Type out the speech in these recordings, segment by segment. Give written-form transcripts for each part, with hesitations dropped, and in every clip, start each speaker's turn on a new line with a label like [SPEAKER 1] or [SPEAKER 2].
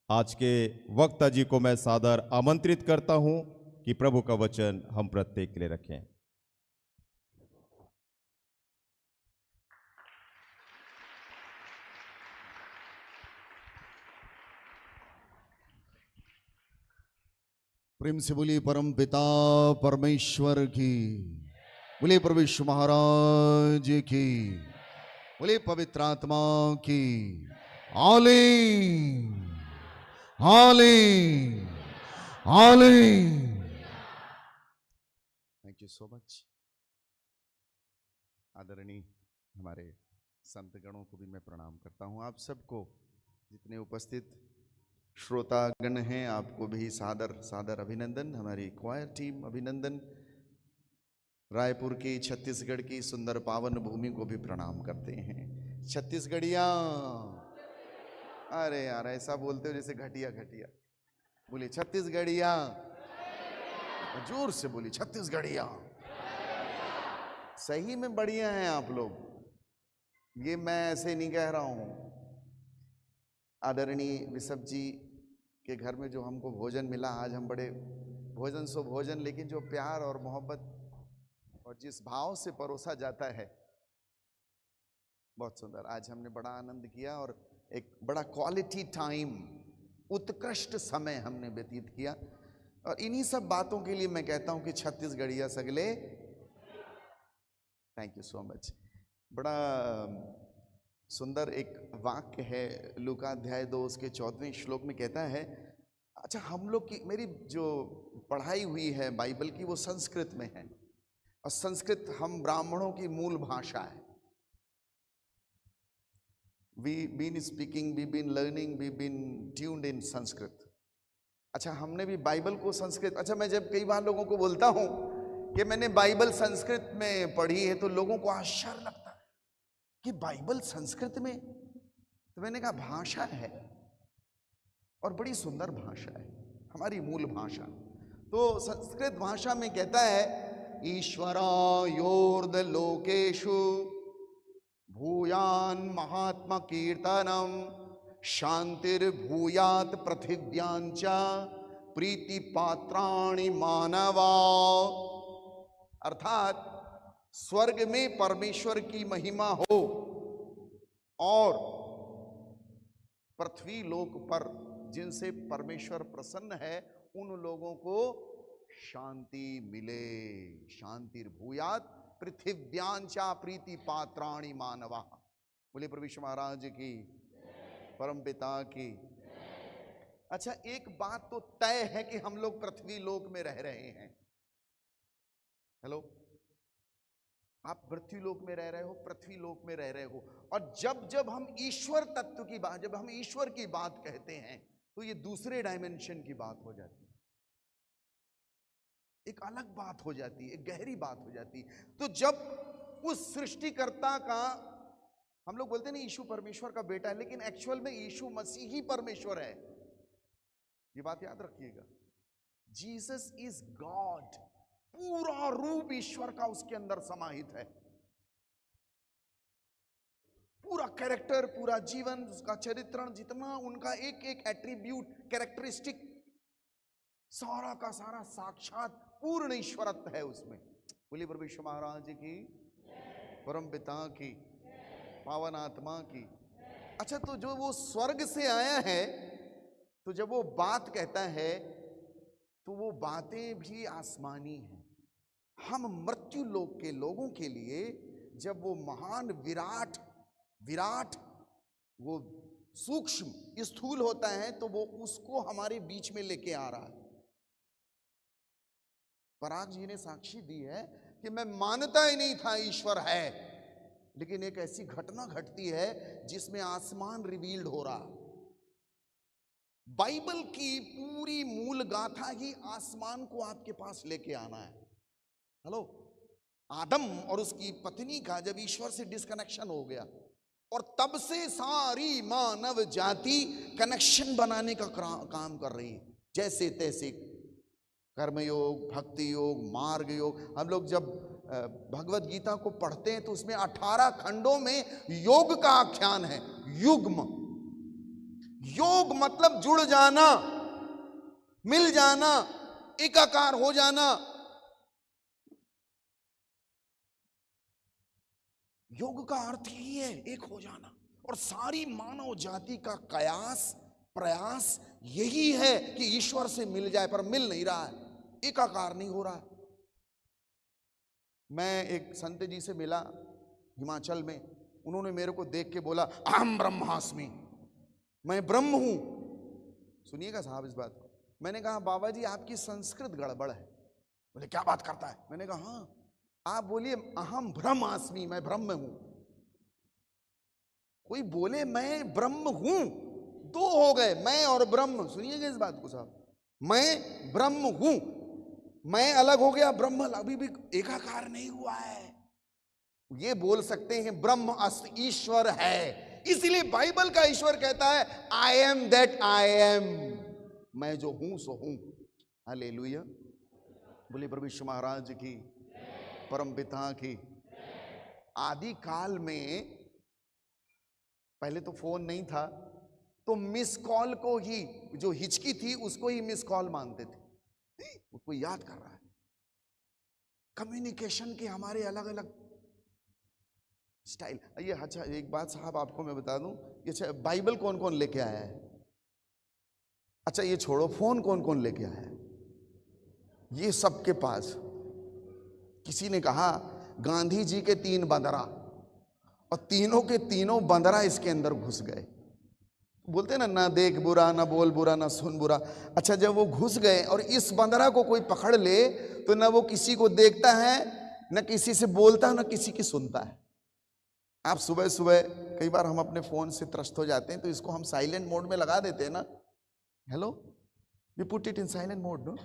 [SPEAKER 1] आज के वक्ता जी को मैं सादर आमंत्रित करता हूं कि प्रभु का वचन हम प्रत्येक के लिए रखें।
[SPEAKER 2] प्रेम से बोलिए परम पिता परमेश्वर की, बोलिए प्रभु यीशु महाराज की, बोलिए पवित्र आत्मा की। आमीन, आमीन, आमीन। Thank you so much. आदरणीय हमारे संत गणों को भी मैं प्रणाम करता हूं। आप सबको, जितने उपस्थित श्रोतागण हैं, आपको भी सादर सादर अभिनंदन। हमारी क्वायर टीम अभिनंदन। रायपुर की, छत्तीसगढ़ की सुंदर पावन भूमि को भी प्रणाम करते हैं। छत्तीसगढ़िया, अरे यार ऐसा बोलते हो जैसे घटिया घटिया। बोलिए छत्तीसगढ़िया, जोर से बोलिए छत्तीसगढ़िया। सही में बढ़िया हैं आप लोग, ये मैं ऐसे नहीं कह रहा हूं। आदरणीय बिशप जी के घर में जो हमको भोजन मिला आज, हम बड़े भोजन सो भोजन, लेकिन जो प्यार और मोहब्बत और जिस भाव से परोसा जाता है, बहुत सुंदर। आज हमने बड़ा आनंद किया और एक बड़ा क्वालिटी टाइम, उत्कृष्ट समय हमने व्यतीत किया। और इन्हीं सब बातों के लिए मैं कहता हूं कि छत्तीसगढ़िया सगले। Thank you so much. बड़ा सुंदर एक वाक्य है, लूका अध्याय 2 उसके 14वें श्लोक में कहता है, अच्छा हम लोग की, मेरी जो पढ़ाई हुई है बाइबल की वो संस्कृत में है, और संस्कृत हम ब्राह्मणों की मूल भाषा है। We been speaking, we been learning, we been tuned in Sanskrit. अच्छा हमने भी बाइबल को संस्कृत, अच्छा मैं जब कई बार लोगों को बोलता हूं कि मैंने बाइबल संस्कृत में पढ़ी है, तो लोगों को आश्चर्य लगता है कि बाइबल संस्कृत में। तो मैंने कहा भाषा है, और बड़ी सुंदर भाषा है, हमारी मूल भाषा। तो संस्कृत भाषा में कहता है, ईश्वरायोर्द लोकेषु भूयान महात्मा कीर्तनम शांतिर्भूयात पृथिव्यांच प्रीति पात्राणि मानवा। अर्थात स्वर्ग में परमेश्वर की महिमा हो और पृथ्वी लोक पर जिनसे परमेश्वर प्रसन्न है उन लोगों को शांति मिले। शांतिर्भूयात पृथिव्यांचा प्रीति पात्राणि मानवा। बोले प्रभु यीशु महाराज की, परम पिता की। अच्छा एक बात तो तय है कि हम लोग पृथ्वी लोक में रह रहे हैं। हेलो, आप पृथ्वी लोक में रह रहे हो, पृथ्वी लोक में रह रहे हो। और जब जब हम ईश्वर तत्व की बात, जब हम ईश्वर की बात कहते हैं, तो ये दूसरे डायमेंशन की बात हो जाती है, एक अलग बात हो जाती है, एक गहरी बात हो जाती है। तो जब उस सृष्टिकर्ता का, हम लोग बोलते हैं ना यीशु परमेश्वर का बेटा है, लेकिन एक्चुअल में यीशु मसीह ही परमेश्वर है, ये बात याद रखिएगा। जीसस इज गॉड, पूरा रूप ईश्वर का उसके अंदर समाहित है। पूरा कैरेक्टर, पूरा जीवन, उसका चरित्रण, जितना उनका एक एक एट्रीब्यूट, कैरेक्टरिस्टिक, सारा का सारा साक्षात पूर्ण ईश्वरत्व है उसमें। बोलिए प्रभु यीशु महाराज की, परम पिता की, पावन आत्मा की। अच्छा तो जो वो स्वर्ग से आया है, तो जब वो बात कहता है तो वो बातें भी आसमानी हैं। हम मृत्यु लोक के लोगों के लिए जब वो महान विराट विराट वो सूक्ष्म स्थूल होता है, तो वो उसको हमारे बीच में लेके आ रहा है। पराग जी ने साक्षी दी है कि मैं मानता ही नहीं था ईश्वर है, लेकिन एक ऐसी घटना घटती है जिसमें आसमान रिवील्ड हो रहा। बाइबल की पूरी मूल गाथा ही आसमान को आपके पास लेके आना है। हेलो, आदम और उसकी पत्नी का जब ईश्वर से डिस्कनेक्शन हो गया, और तब से सारी मानव जाति कनेक्शन बनाने का काम कर रही है, जैसे तैसे कर्मयोग, भक्ति योग, मार्ग योग। हम लोग जब भगवत गीता को पढ़ते हैं तो उसमें 18 खंडों में योग का आख्यान है। युग्म, योग मतलब जुड़ जाना, मिल जाना, एकाकार हो जाना। योग का अर्थ ही है एक हो जाना। और सारी मानव जाति का प्रयास यही है कि ईश्वर से मिल जाए, पर मिल नहीं रहा है, एकाकार नहीं हो रहा है। मैं एक संत जी से मिला हिमाचल में, उन्होंने मेरे को देख के बोला, अहम ब्रह्मास्मि, मैं ब्रह्म हूं। सुनिएगा साहब इस बात को। मैंने कहा बाबा जी आपकी संस्कृत गड़बड़ है। बोले क्या बात करता है? मैंने कहा हाँ, आप बोलिए अहम ब्रह्मास्मि, मैं ब्रह्म हूं। कोई बोले मैं ब्रह्म हूं, दो हो गए, मैं और ब्रह्म। सुनिएगा इस बात को साहब, मैं ब्रह्म हूं, मैं अलग हो गया, ब्रह्म अभी भी एकाकार नहीं हुआ है। ये बोल सकते हैं ब्रह्म अस्त ईश्वर है। इसलिए बाइबल का ईश्वर कहता है I am that I am, मैं जो हूं सो हूं। हालेलुया, बोले प्रभु यीशु महाराज की, परम पिता की। आदि काल में पहले तो फोन नहीं था, तो मिस कॉल को ही, जो हिचकी थी उसको ही मिस कॉल मानते थे। उसको याद कर रहा है। कम्युनिकेशन के हमारे अलग अलग स्टाइल। ये अच्छा एक बात साहब आपको मैं बता दूं, ये बाइबल कौन कौन लेके आया है? अच्छा ये छोड़ो, फोन कौन कौन लेके आया है? ये सबके पास। किसी ने कहा गांधी जी के 3 बंदरा, और तीनों के तीनों बंदरा इसके अंदर घुस गए। बोलते ना, ना देख बुरा, ना बोल बुरा, ना सुन बुरा। अच्छा जब वो घुस गए और इस बंदरा को कोई पकड़ ले तो ना वो किसी को देखता है, ना किसी से बोलता है, ना किसी की सुनता है। आप सुबह सुबह कई बार हम अपने फोन से त्रस्त हो जाते हैं, तो इसको हम साइलेंट मोड में लगा देते हैं ना। Hello, we put it in silent mode no.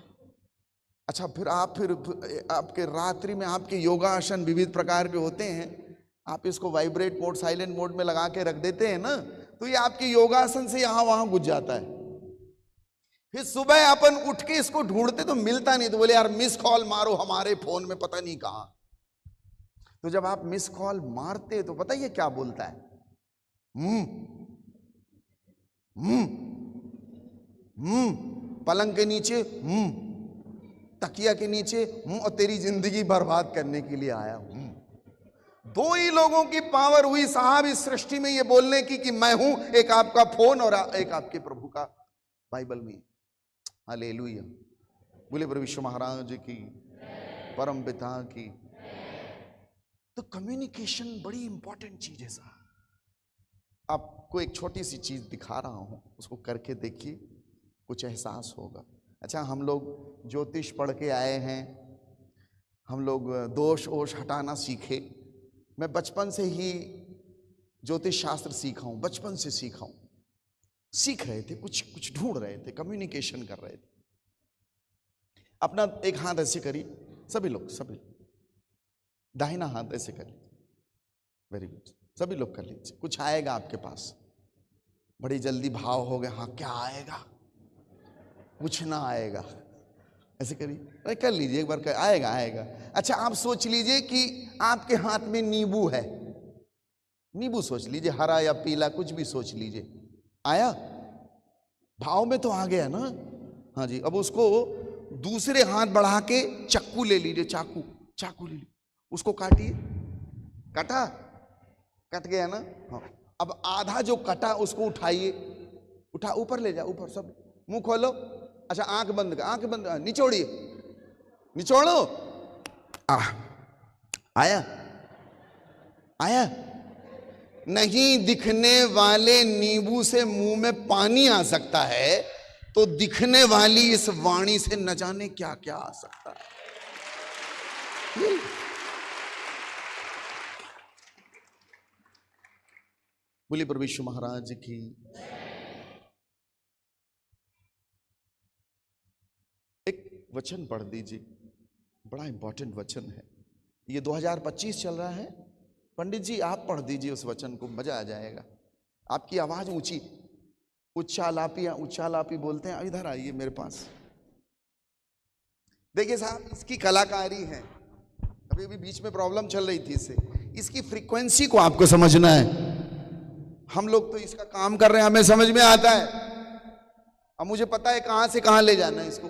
[SPEAKER 2] अच्छा फिर आपके रात्रि में आपके योगासन विविध प्रकार के होते हैं, आप इसको वाइब्रेट मोड, साइलेंट मोड में लगा के रख देते हैं ना, तो ये आपके योगासन से यहां वहां गुज जाता है। फिर सुबह अपन उठ के इसको ढूंढते तो मिलता नहीं, तो बोले यार मिस कॉल मारो हमारे फोन में, पता नहीं कहां। तो जब आप मिस कॉल मारते तो पता ये क्या बोलता है? पलंग के नीचे तकिया के नीचे और तेरी जिंदगी बर्बाद करने के लिए आया हूं। 2 ही लोगों की पावर हुई साहब इस सृष्टि में ये बोलने की कि मैं हूं, एक आपका फोन और एक आपके प्रभु का बाइबल में। हालेलुया, बोले प्रभु यीशु महाराज की, परम पिता की। तो कम्युनिकेशन बड़ी इंपॉर्टेंट चीज है साहब। आपको एक छोटी सी चीज दिखा रहा हूं, उसको करके देखिए, कुछ एहसास होगा। अच्छा हम लोग ज्योतिष पढ़ के आए हैं, हम लोग दोष ओष हटाना सीखे। मैं बचपन से ही ज्योतिष शास्त्र सीखा हूं, बचपन से सीखा हूं। सीख रहे थे, कुछ ढूंढ रहे थे, कम्युनिकेशन कर रहे थे। अपना एक हाथ ऐसे करिए, सभी लोग दाहिना हाथ ऐसे कर लीजिए। वेरी गुड, सभी लोग कर लीजिए। कुछ आएगा आपके पास, बड़ी जल्दी भाव हो गया, हाँ क्या आएगा? कुछ ना आएगा। ऐसे करिए, अरे कर लीजिए एक बार, आएगा। अच्छा आप सोच लीजिए कि आपके हाथ में नींबू है। नींबू सोच लीजिए, हरा या पीला कुछ भी सोच लीजिए। आया? भाव में तो आ गया ना? हाँ जी। अब उसको दूसरे हाथ बढ़ा के चाकू ले लीजिए, चाकू ले लीजिए, उसको काटिए। कट गया ना? हाँ। अब आधा जो कटा उसको उठाइए, ऊपर ले जाओ, ऊपर। सब मुंह खोलो। अच्छा आंख बंद, निचोड़ो। आया? नहीं दिखने वाले नींबू से मुंह में पानी आ सकता है, तो दिखने वाली इस वाणी से न जाने क्या क्या आ सकता है। बोलिए प्रभु यीशु महाराज की। एक वचन पढ़ दीजिए, बड़ा इंपॉर्टेंट वचन है। ये 2025 चल रहा है। पंडित जी आप पढ़ दीजिए उस वचन को, मजा आ जाएगा। आपकी आवाज ऊंची, उच्चालापी बोलते हैं। इधर आइए मेरे पास। देखिए साहब, इसकी कलाकारी है। अभी बीच में प्रॉब्लम चल रही थी इससे। इसकी फ्रीक्वेंसी को आपको समझना है। हम लोग तो इसका काम कर रहे हैं, हमें समझ में आता है। अब मुझे पता है कहां से कहां ले जाना है इसको।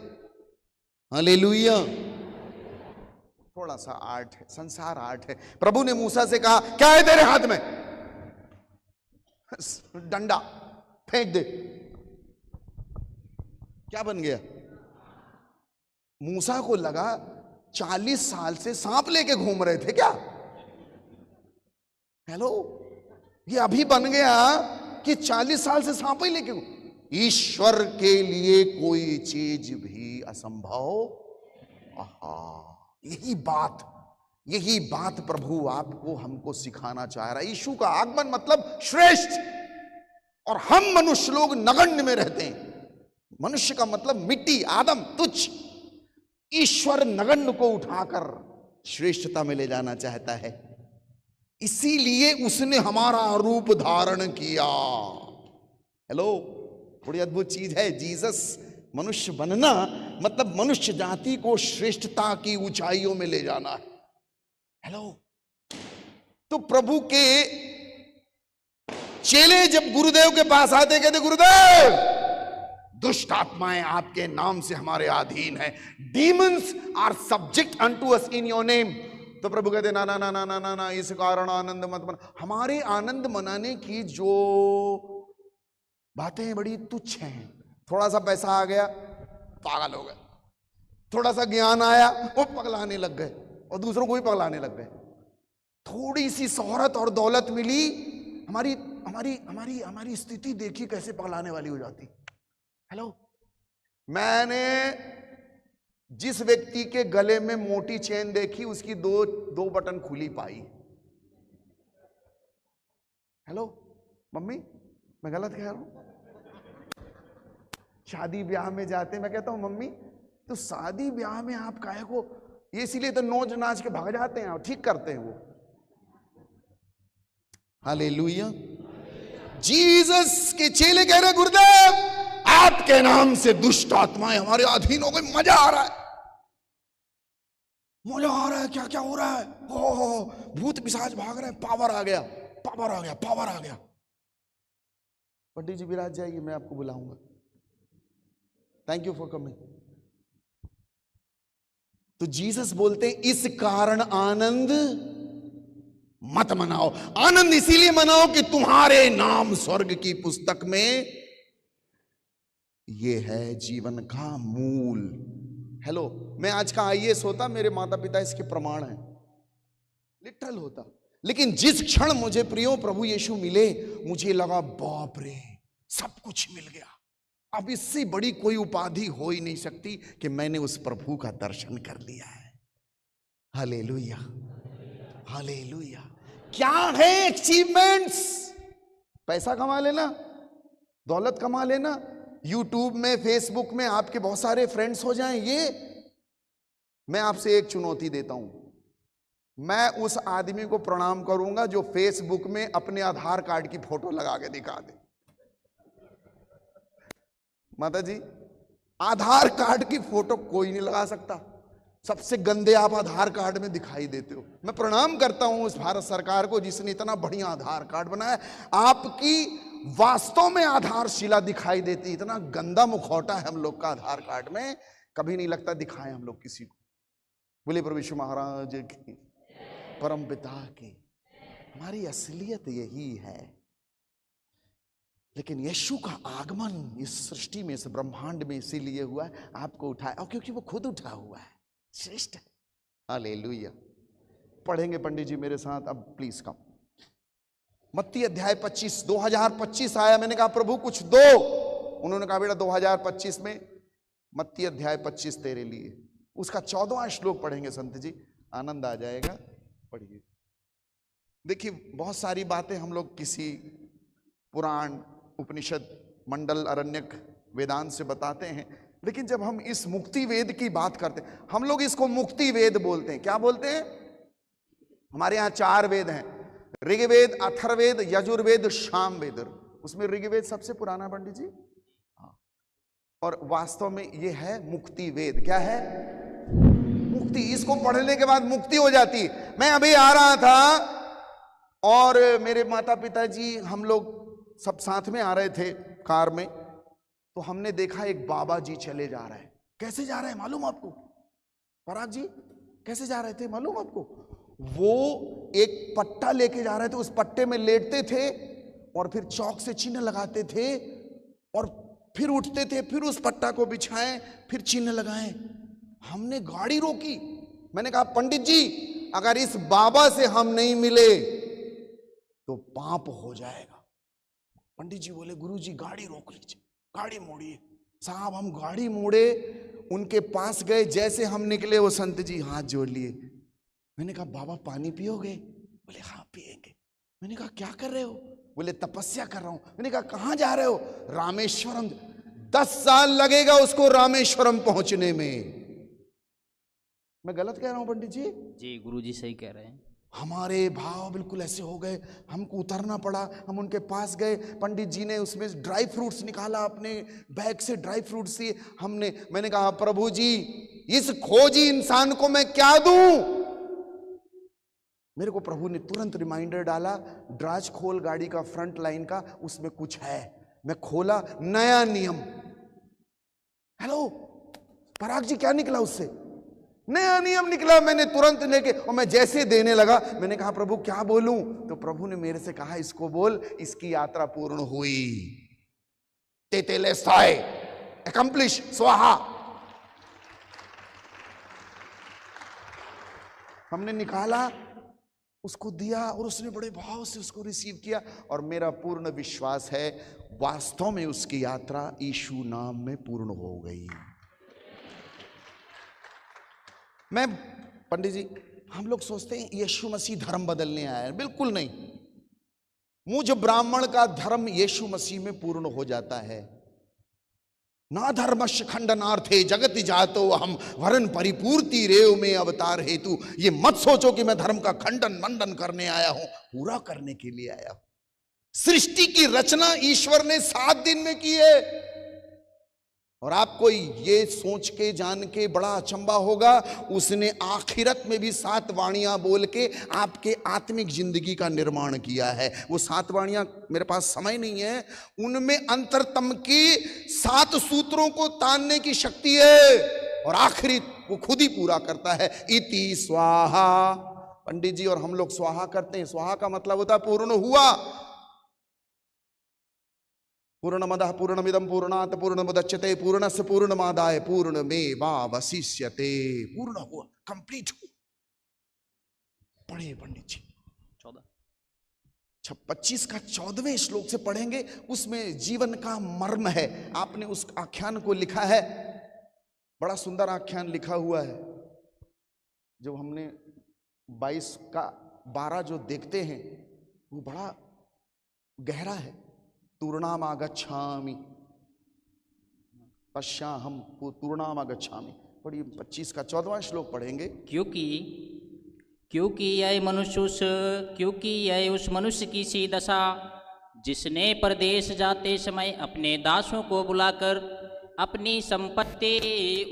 [SPEAKER 2] हालेलुया। थोड़ा सा आर्ट है, संसार आर्ट है। प्रभु ने मूसा से कहा, क्या है तेरे हाथ में? डंडा, फेंक दे। क्या बन गया? मूसा को लगा 40 साल से सांप लेके घूम रहे थे क्या? हेलो, ये अभी बन गया कि 40 साल से सांप ही लेके। ईश्वर के लिए कोई चीज भी असंभव। यही बात प्रभु आपको हमको सिखाना चाह रहा है। यीशु का आगमन मतलब श्रेष्ठ, और हम मनुष्य लोग नगण्य में रहते हैं। मनुष्य का मतलब मिट्टी, आदम, तुच्छ। ईश्वर नगण्य को उठाकर श्रेष्ठता में ले जाना चाहता है, इसीलिए उसने हमारा रूप धारण किया। हेलो, बड़ी अद्भुत चीज है। जीसस मनुष्य बनना मतलब मनुष्य जाति को श्रेष्ठता की ऊंचाइयों में ले जाना है। हेलो, तो प्रभु के चेले जब गुरुदेव के पास आते, कहते गुरुदेव, दुष्ट आत्माएं आपके नाम से हमारे अधीन है। Demons are subject unto us in your name. तो प्रभु कहते ना ना ना ना ना ना ना, इस कारण आनंद मत मना। हमारे आनंद मनाने की जो बातें बड़ी तुच्छ हैं। थोड़ा सा पैसा आ गया, पागल हो गए। थोड़ा सा ज्ञान आया, वो पगलाने लग गए, और दूसरों को भी पगलाने लग गए। थोड़ी सी शोहरत और दौलत मिली, हमारी हमारी हमारी हमारी स्थिति देखी कैसे पगलाने वाली हो जाती। हेलो, मैंने जिस व्यक्ति के गले में मोटी चेन देखी, उसकी दो बटन खुली पाई। हेलो मम्मी, मैं गलत कह रहा हूं? शादी ब्याह में जाते, मैं कहता हूं मम्मी, तो शादी ब्याह में आप काहे को, ये इसीलिए तो नोच नाच के भाग जाते हैं और ठीक करते हैं वो। हालेलुया। जीसस के चेले कह रहे, गुरुदेव आपके नाम से दुष्ट आत्माएं हमारे अधीन हो गई। मजा आ रहा है, मजा आ रहा है। क्या क्या हो रहा है? हो, भूत पिशाच भाग रहे हैं। पावर आ गया, पावर आ गया, पावर आ गया। पंडित जी विराज जाइए, मैं आपको बुलाऊंगा। Thank you for coming. तो जीसस बोलते हैं, इस कारण आनंद मत मनाओ। आनंद इसीलिए मनाओ कि तुम्हारे नाम स्वर्ग की पुस्तक में ये है जीवन का मूल। हेलो, मैं आज का आईएएस होता, मेरे माता पिता इसके प्रमाण हैं, लिटरल होता। लेकिन जिस क्षण मुझे प्रियो प्रभु यीशु मिले, मुझे लगा बाप रे, सब कुछ मिल गया। अब इससे बड़ी कोई उपाधि हो ही नहीं सकती कि मैंने उस प्रभु का दर्शन कर लिया है। Hallelujah, hallelujah. क्या है अचीवमेंट्स? पैसा कमा लेना, दौलत कमा लेना, यूट्यूब में, फेसबुक में आपके बहुत सारे फ्रेंड्स हो जाएं। ये मैं आपसे एक चुनौती देता हूं, मैं उस आदमी को प्रणाम करूंगा जो फेसबुक में अपने आधार कार्ड की फोटो लगा के दिखा दे। माता जी, आधार कार्ड की फोटो कोई नहीं लगा सकता। सबसे गंदे आप आधार कार्ड में दिखाई देते हो। मैं प्रणाम करता हूं उस भारत सरकार को जिसने इतना बढ़िया आधार कार्ड बनाया। आपकी वास्तव में आधारशिला दिखाई देती। इतना गंदा मुखौटा है हम लोग का आधार कार्ड में, कभी नहीं लगता दिखाएं हम लोग किसी को। बोले प्रभु यीशु महाराज की, परम पिता की। हमारी असलियत यही है। लेकिन यीशु का आगमन इस सृष्टि में, इस ब्रह्मांड में इसीलिए हुआ है, आपको उठाया, और क्योंकि वो खुद उठा हुआ है, श्रेष्ठ है। हालेलुया। पढ़ेंगे पंडित जी मेरे साथ, अब प्लीज कम। मत्ती अध्याय 25, 2025 आया, मैंने कहा प्रभु कुछ दो। उन्होंने कहा बेटा 2025 में मत्ती अध्याय 25 तेरे लिए। उसका 14वां श्लोक पढ़ेंगे संत जी, आनंद आ जाएगा। पढ़िए। देखिए, बहुत सारी बातें हम लोग किसी पुराण, उपनिषद, मंडल, अरण्यक, वेदांत से बताते हैं, लेकिन जब हम इस मुक्ति वेद की बात करते हैं, हम लोग इसको मुक्ति वेद बोलते हैं। क्या बोलते हैं? हमारे यहाँ 4 वेद हैं, ऋग्वेद, अथर्ववेद, यजुर्वेद, सामवेद। उसमें ऋग्वेद सबसे पुराना पंडित जी, हाँ। और वास्तव में ये है मुक्ति वेद। क्या है? मुक्ति। इसको पढ़ने के बाद मुक्ति हो जाती है। मैं अभी आ रहा था और मेरे माता पिता जी, हम लोग सब साथ में आ रहे थे कार में, तो हमने देखा एक बाबा जी चले जा रहे हैं। कैसे जा रहे हैं मालूम आपको? पराग जी कैसे जा रहे थे मालूम आपको? वो एक पट्टा लेके जा रहे थे, उस पट्टे में लेटते थे और फिर चौक से चिन्ह लगाते थे और फिर उठते थे, फिर उस पट्टा को बिछाएं, फिर चिन्ह लगाएं। हमने गाड़ी रोकी, मैंने कहा पंडित जी अगर इस बाबा से हम नहीं मिले तो पाप हो जाएगा। पंडित जी बोले गुरु जी गाड़ी रोक लीजिए, गाड़ी मोड़िए। साहब हम गाड़ी मोड़े, उनके पास गए, जैसे हम निकले वो संत जी हाथ जोड़ लिए। मैंने कहा बाबा पानी पियोगे? बोले हाँ पिएंगे। मैंने कहा क्या कर रहे हो? बोले तपस्या कर रहा हूं। मैंने कहा कहां जा रहे हो? रामेश्वरम। 10 साल लगेगा उसको रामेश्वरम पहुंचने में। मैं गलत कह रहा हूं पंडित जी?
[SPEAKER 3] जी गुरुजी सही कह रहे हैं।
[SPEAKER 2] हमारे भाव बिल्कुल ऐसे हो गए, हमको उतरना पड़ा। हम उनके पास गए, पंडित जी ने उसमें ड्राई फ्रूट्स निकाला, अपने बैग से ड्राई फ्रूट्स दिए। मैंने कहा प्रभु जी इस खोजी इंसान को मैं क्या दूं? मेरे को प्रभु ने तुरंत रिमाइंडर डाला, ड्राज खोल गाड़ी का फ्रंट लाइन का, उसमें कुछ है। मैं खोला, नया नियम। हेलो पराग जी क्या निकला उससे? नया नियम निकला। मैंने तुरंत लेके और मैं जैसे देने लगा, मैंने कहा प्रभु क्या बोलूं? तो प्रभु ने मेरे से कहा इसको बोल, इसकी यात्रा पूर्ण हुई। तेतेलेस्ताय अकम्प्लिश स्वाहा। हमने निकाला, उसको दिया और उसने बड़े भाव से उसको रिसीव किया। और मेरा पूर्ण विश्वास है वास्तव में उसकी यात्रा यीशु नाम में पूर्ण हो गई। मैं पंडित जी हम लोग सोचते हैं यीशु मसीह धर्म बदलने आया है, बिल्कुल नहीं। मुझ ब्राह्मण का धर्म यीशु मसीह में पूर्ण हो जाता है। ना धर्मस्य खंडनार्थे जगत जातो हम वरन परिपूर्ति रेव में अवतार हेतु। ये मत सोचो कि मैं धर्म का खंडन मंडन करने आया हूं, पूरा करने के लिए आया हूं। सृष्टि की रचना ईश्वर ने 7 दिन में की है। और आपको ये सोच के जान के बड़ा अचंबा होगा, उसने आखिरत में भी 7 वाणियां बोल के आपके आत्मिक जिंदगी का निर्माण किया है। वो 7 वाणियां मेरे पास समय नहीं है, उनमें अंतरतम की 7 सूत्रों को तानने की शक्ति है और आखिरी वो खुद ही पूरा करता है। इति स्वाहा। पंडित जी और हम लोग स्वाहा करते हैं, स्वाहा का मतलब होता है पूर्ण हुआ। पूर्णमदः पूर्णमिदं पूर्णात् पूर्णमुदच्यते पूर्णस्य पूर्णमादाय पूर्णमेवावशिष्यते। पूर्ण हुआ, कंप्लीट हुआ। पढ़े पंडित जी 25 का 14वें श्लोक से पढ़ेंगे, उसमें जीवन का मर्म है। आपने उस आख्यान को लिखा है, बड़ा सुंदर आख्यान लिखा हुआ है। जब हमने 22 का 12 जो देखते हैं वो बड़ा गहरा है। तूर्णामागच्छामि पश्याहम तूर्णामागच्छामि। पढ़िए 25 का 14वां श्लोक पढ़ेंगे।
[SPEAKER 3] क्योंकि यह उस मनुष्य की सी दशा जिसने परदेश जाते समय अपने दासों को बुलाकर अपनी संपत्ति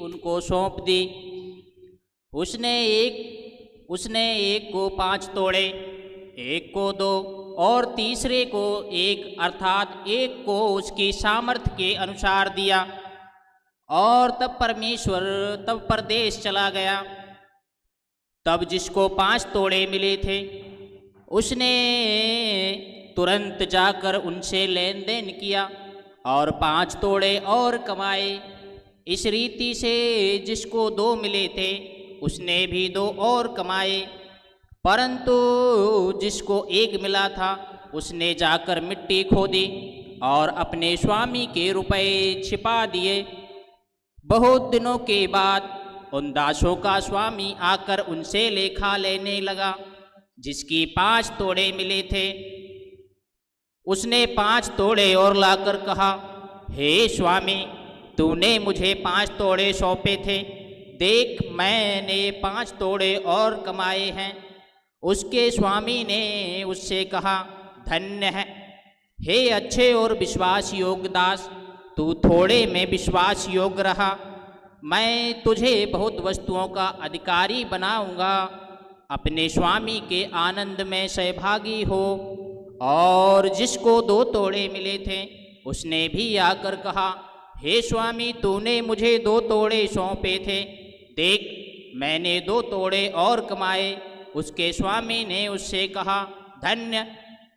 [SPEAKER 3] उनको सौंप दी। उसने एक को 5 तोड़े, एक को 2 और तीसरे को 1 अर्थात एक को उसकी सामर्थ्य के अनुसार दिया। और तब परदेश चला गया। तब जिसको 5 तोड़े मिले थे उसने तुरंत जाकर उनसे लेन देन किया और 5 तोड़े और कमाए। इस रीति से जिसको 2 मिले थे उसने भी 2 और कमाए। परंतु जिसको 1 मिला था उसने जाकर मिट्टी खोदी और अपने स्वामी के रुपए छिपा दिए। बहुत दिनों के बाद उन दासों का स्वामी आकर उनसे लेखा लेने लगा। जिसकी 5 तोड़े मिले थे उसने 5 तोड़े और लाकर कहा, हे स्वामी तूने मुझे 5 तोड़े सौंपे थे, देख मैंने 5 तोड़े और कमाए हैं। उसके स्वामी ने उससे कहा, धन्य है हे अच्छे और विश्वास योग्य दास, तू थोड़े में विश्वास योग्य रहा। मैं तुझे बहुत वस्तुओं का अधिकारी बनाऊंगा। अपने स्वामी के आनंद में सहभागी हो और जिसको 2 तोड़े मिले थे उसने भी आकर कहा, हे स्वामी, तूने मुझे 2 तोड़े सौंपे थे, देख मैंने 2 तोड़े और कमाए। उसके स्वामी ने उससे कहा, धन्य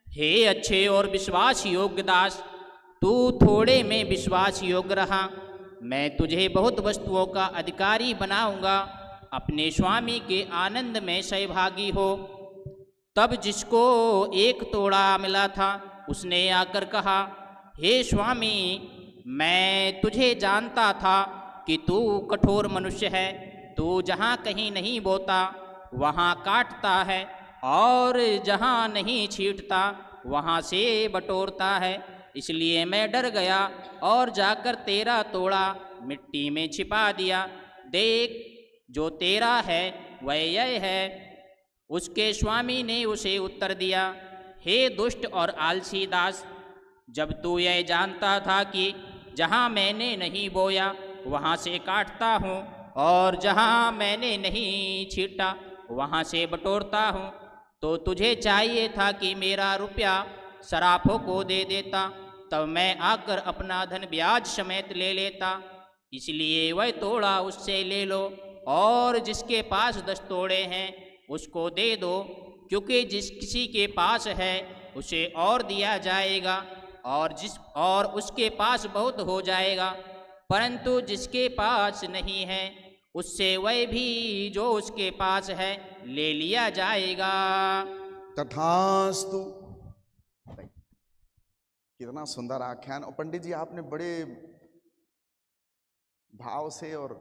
[SPEAKER 3] हे अच्छे और विश्वास योग्य दास, तू थोड़े में विश्वास योग्य रहा, मैं तुझे बहुत वस्तुओं का अधिकारी बनाऊंगा, अपने स्वामी के आनंद में सहभागी हो। तब जिसको 1 तोड़ा मिला था उसने आकर कहा, हे स्वामी, मैं तुझे जानता था कि तू कठोर मनुष्य है, तू जहाँ कहीं नहीं बोता वहाँ काटता है और जहाँ नहीं छींटता वहाँ से बटोरता है, इसलिए मैं डर गया और जाकर तेरा तोड़ा मिट्टी में छिपा दिया। देख, जो तेरा है वह यह है। उसके स्वामी ने उसे उत्तर दिया, हे दुष्ट और आलसी दास, जब तू यह जानता था कि जहाँ मैंने नहीं बोया वहाँ से काटता हूँ और जहाँ मैंने नहीं छींटा वहाँ से बटोरता हूँ, तो तुझे चाहिए था कि मेरा रुपया सराफों को दे देता, तब मैं आकर अपना धन ब्याज समेत ले लेता। इसलिए वह तोड़ा उससे ले लो और जिसके पास 10 तोड़े हैं उसको दे दो, क्योंकि जिस किसी के पास है उसे और दिया जाएगा और उसके पास बहुत हो जाएगा, परंतु जिसके पास नहीं है उससे वह भी जो उसके पास है ले लिया जाएगा।
[SPEAKER 2] तथास्तु। कितना सुंदर आख्यान। और पंडित जी आपने बड़े भाव से और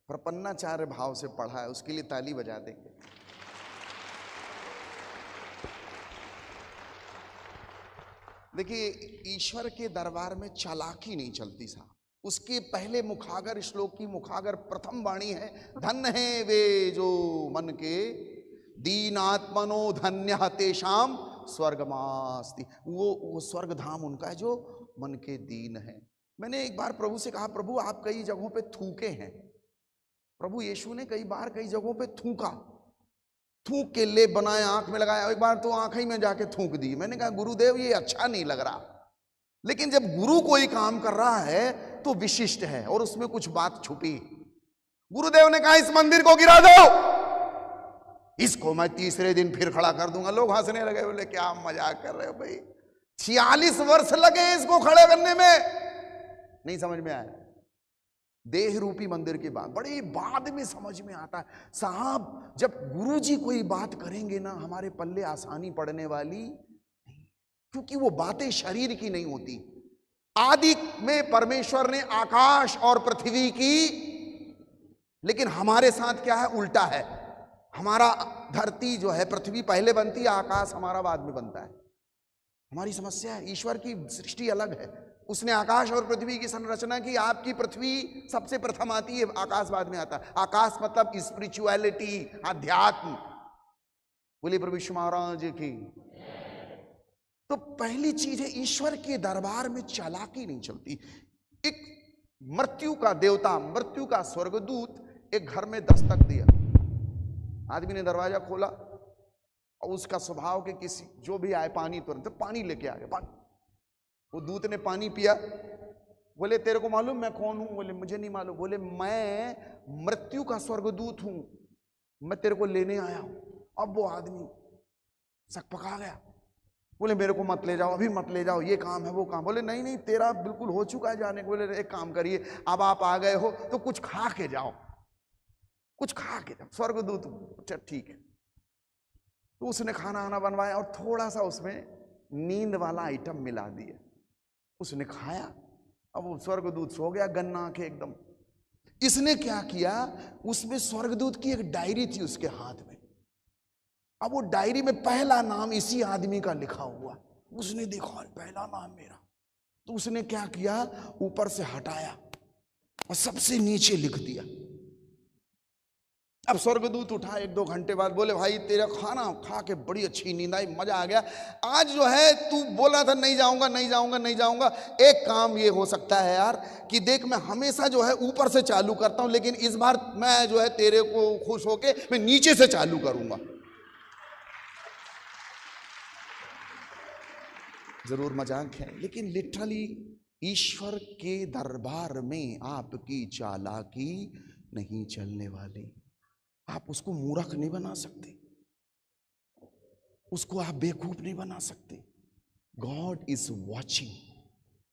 [SPEAKER 2] प्रपन्नाचार्य भाव से पढ़ा है, उसके लिए ताली बजा देंगे। देखिए, ईश्वर के दरबार में चालाकी नहीं चलती साहब। उसके पहले मुखागर, श्लोक की मुखागर प्रथम वाणी है, धन्य है वे जो मन के दीनात्मनो धन्य तेषाम स्वर्गमास्ति। वो स्वर्ग धाम उनका है जो मन के दीन है। मैंने एक बार प्रभु से कहा, प्रभु आप कई जगहों पे थूके हैं। प्रभु यीशु ने कई बार कई जगहों पे थूका, थूक के ले बनाया, आंख में लगाया। एक बार तो आंख ही में जाके थूक दी। मैंने कहा गुरुदेव ये अच्छा नहीं लग रहा। लेकिन जब गुरु कोई काम कर रहा है तो विशिष्ट है और उसमें कुछ बात छुपी। गुरुदेव ने कहा इस मंदिर को गिरा दो, इसको मैं तीसरे दिन फिर खड़ा कर दूंगा। लोग हंसने लगे, बोले क्या मजाक कर रहे हो भाई, 46 वर्ष लगे इसको खड़े करने में। नहीं समझ में आया। देह रूपी मंदिर की बात बड़ी बाद में समझ में आता है साहब। जब गुरु जी कोई बात करेंगे ना, हमारे पल्ले आसानी पड़ने वाली, क्योंकि वो बातें शरीर की नहीं होती। आदि में परमेश्वर ने आकाश और पृथ्वी की, लेकिन हमारे साथ क्या है, उल्टा है। हमारा धरती जो है, पृथ्वी पहले बनती है, आकाश हमारा बाद में बनता है। हमारी समस्या है, ईश्वर की सृष्टि अलग है। उसने आकाश और पृथ्वी की संरचना की। आपकी पृथ्वी सबसे प्रथम आती है, आकाश बाद में आता है। आकाश मतलब स्पिरिचुअलिटी, अध्यात्म। बोले प्रभु यीशु महाराज की। तो पहली चीज है, ईश्वर के दरबार में चालाकी नहीं चलती। एक मृत्यु का देवता, मृत्यु का स्वर्गदूत एक घर में दस्तक दिया। आदमी ने दरवाजा खोला और उसका स्वभाव के किसी जो भी आए पानी तुरंत पानी लेके आ गया। पानी, वो दूत ने पानी पिया। बोले तेरे को मालूम मैं कौन हूं? बोले मुझे नहीं मालूम। बोले मैं मृत्यु का स्वर्गदूत हूं, मैं तेरे को लेने आया हूं। अब वो आदमी सकपका गया। बोले मेरे को मत ले जाओ, अभी मत ले जाओ, ये काम है वो काम। बोले नहीं नहीं, तेरा बिल्कुल हो चुका है जाने को। बोले एक काम करिए, अब आप आ गए हो तो कुछ खा के जाओ, कुछ खा के जाओ। स्वर्गदूत अच्छा ठीक है। तो उसने खाना आना बनवाया और थोड़ा सा उसमें नींद वाला आइटम मिला दिया। उसने खाया। अब वो स्वर्गदूत सो गया, गन्ना के एकदम। इसने क्या किया, उसमें स्वर्गदूत की एक डायरी थी उसके हाथ में। अब वो डायरी में पहला नाम इसी आदमी का लिखा हुआ। उसने देखा पहला नाम मेरा। तो उसने क्या किया, ऊपर से हटाया और सबसे नीचे लिख दिया। अब स्वर्गदूत उठा 1-2 घंटे बाद। बोले भाई तेरा खाना खा के बड़ी अच्छी नींद आई, मजा आ गया। आज जो है तू बोला था नहीं जाऊंगा नहीं जाऊंगा नहीं जाऊंगा। एक काम ये हो सकता है यार कि देख मैं हमेशा जो है ऊपर से चालू करता हूं, लेकिन इस बार मैं जो है तेरे को खुश होके मैं नीचे से चालू करूंगा। जरूर मजाक है, लेकिन लिटरली ईश्वर के दरबार में आपकी चालाकी नहीं चलने वाली। आप उसको मूर्ख नहीं बना सकते, उसको आप बेवकूफ नहीं बना सकते। God is watching.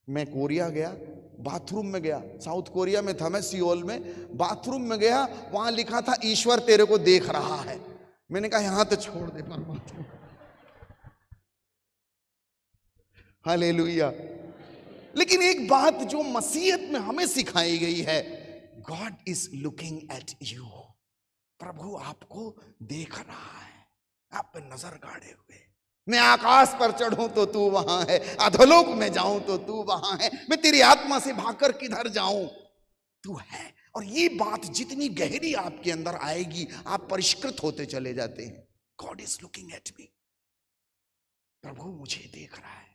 [SPEAKER 2] मैं कोरिया गया, बाथरूम में गया, साउथ कोरिया में था मैं, सियोल में, बाथरूम में गया, वहां लिखा था ईश्वर तेरे को देख रहा है। मैंने कहा यहां तो छोड़ दे परमात्मा। हालेलुया। लेकिन एक बात जो मसीहत में हमें सिखाई गई है, God is looking at you. प्रभु आपको देख रहा है, आप पे नजर गाड़े हुए। मैं आकाश पर चढ़ूं तो तू वहां है, अधोलोक में जाऊं तो तू वहां है, मैं तेरी आत्मा से भागकर किधर जाऊं, तू है। और ये बात जितनी गहरी आपके अंदर आएगी, आप परिष्कृत होते चले जाते हैं। God is looking at me. प्रभु मुझे देख रहा है,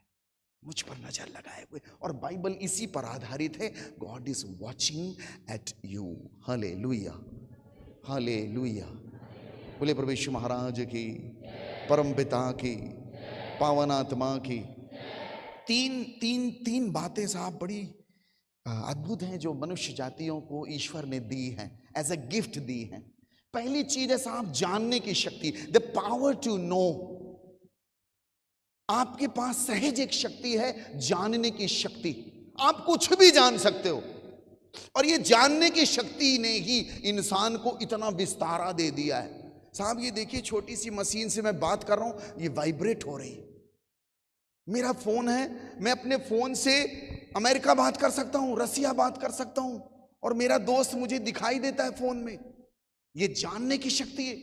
[SPEAKER 2] मुझ पर नजर लगाए हुए। और बाइबल इसी पर आधारित है, God is watching at you. Hallelujah, hallelujah. बोले प्रभु यीशु महाराज की, परम पिता की, पावन आत्मा की। तीन बातें साहब बड़ी अद्भुत हैं जो मनुष्य जातियों को ईश्वर ने दी हैं, एज ए गिफ्ट दी हैं। पहली चीज है साहब जानने की शक्ति, द पावर टू नो। आपके पास सहज एक शक्ति है, जानने की शक्ति। आप कुछ भी जान सकते हो, और ये जानने की शक्ति ने ही इंसान को इतना विस्तारा दे दिया है। साहब ये देखिए, छोटी सी मशीन से मैं बात कर रहा हूं, ये वाइब्रेट हो रही है। मेरा फोन है, मैं अपने फोन से अमेरिका बात कर सकता हूं, रसिया बात कर सकता हूं, और मेरा दोस्त मुझे दिखाई देता है फोन में। ये जानने की शक्ति है।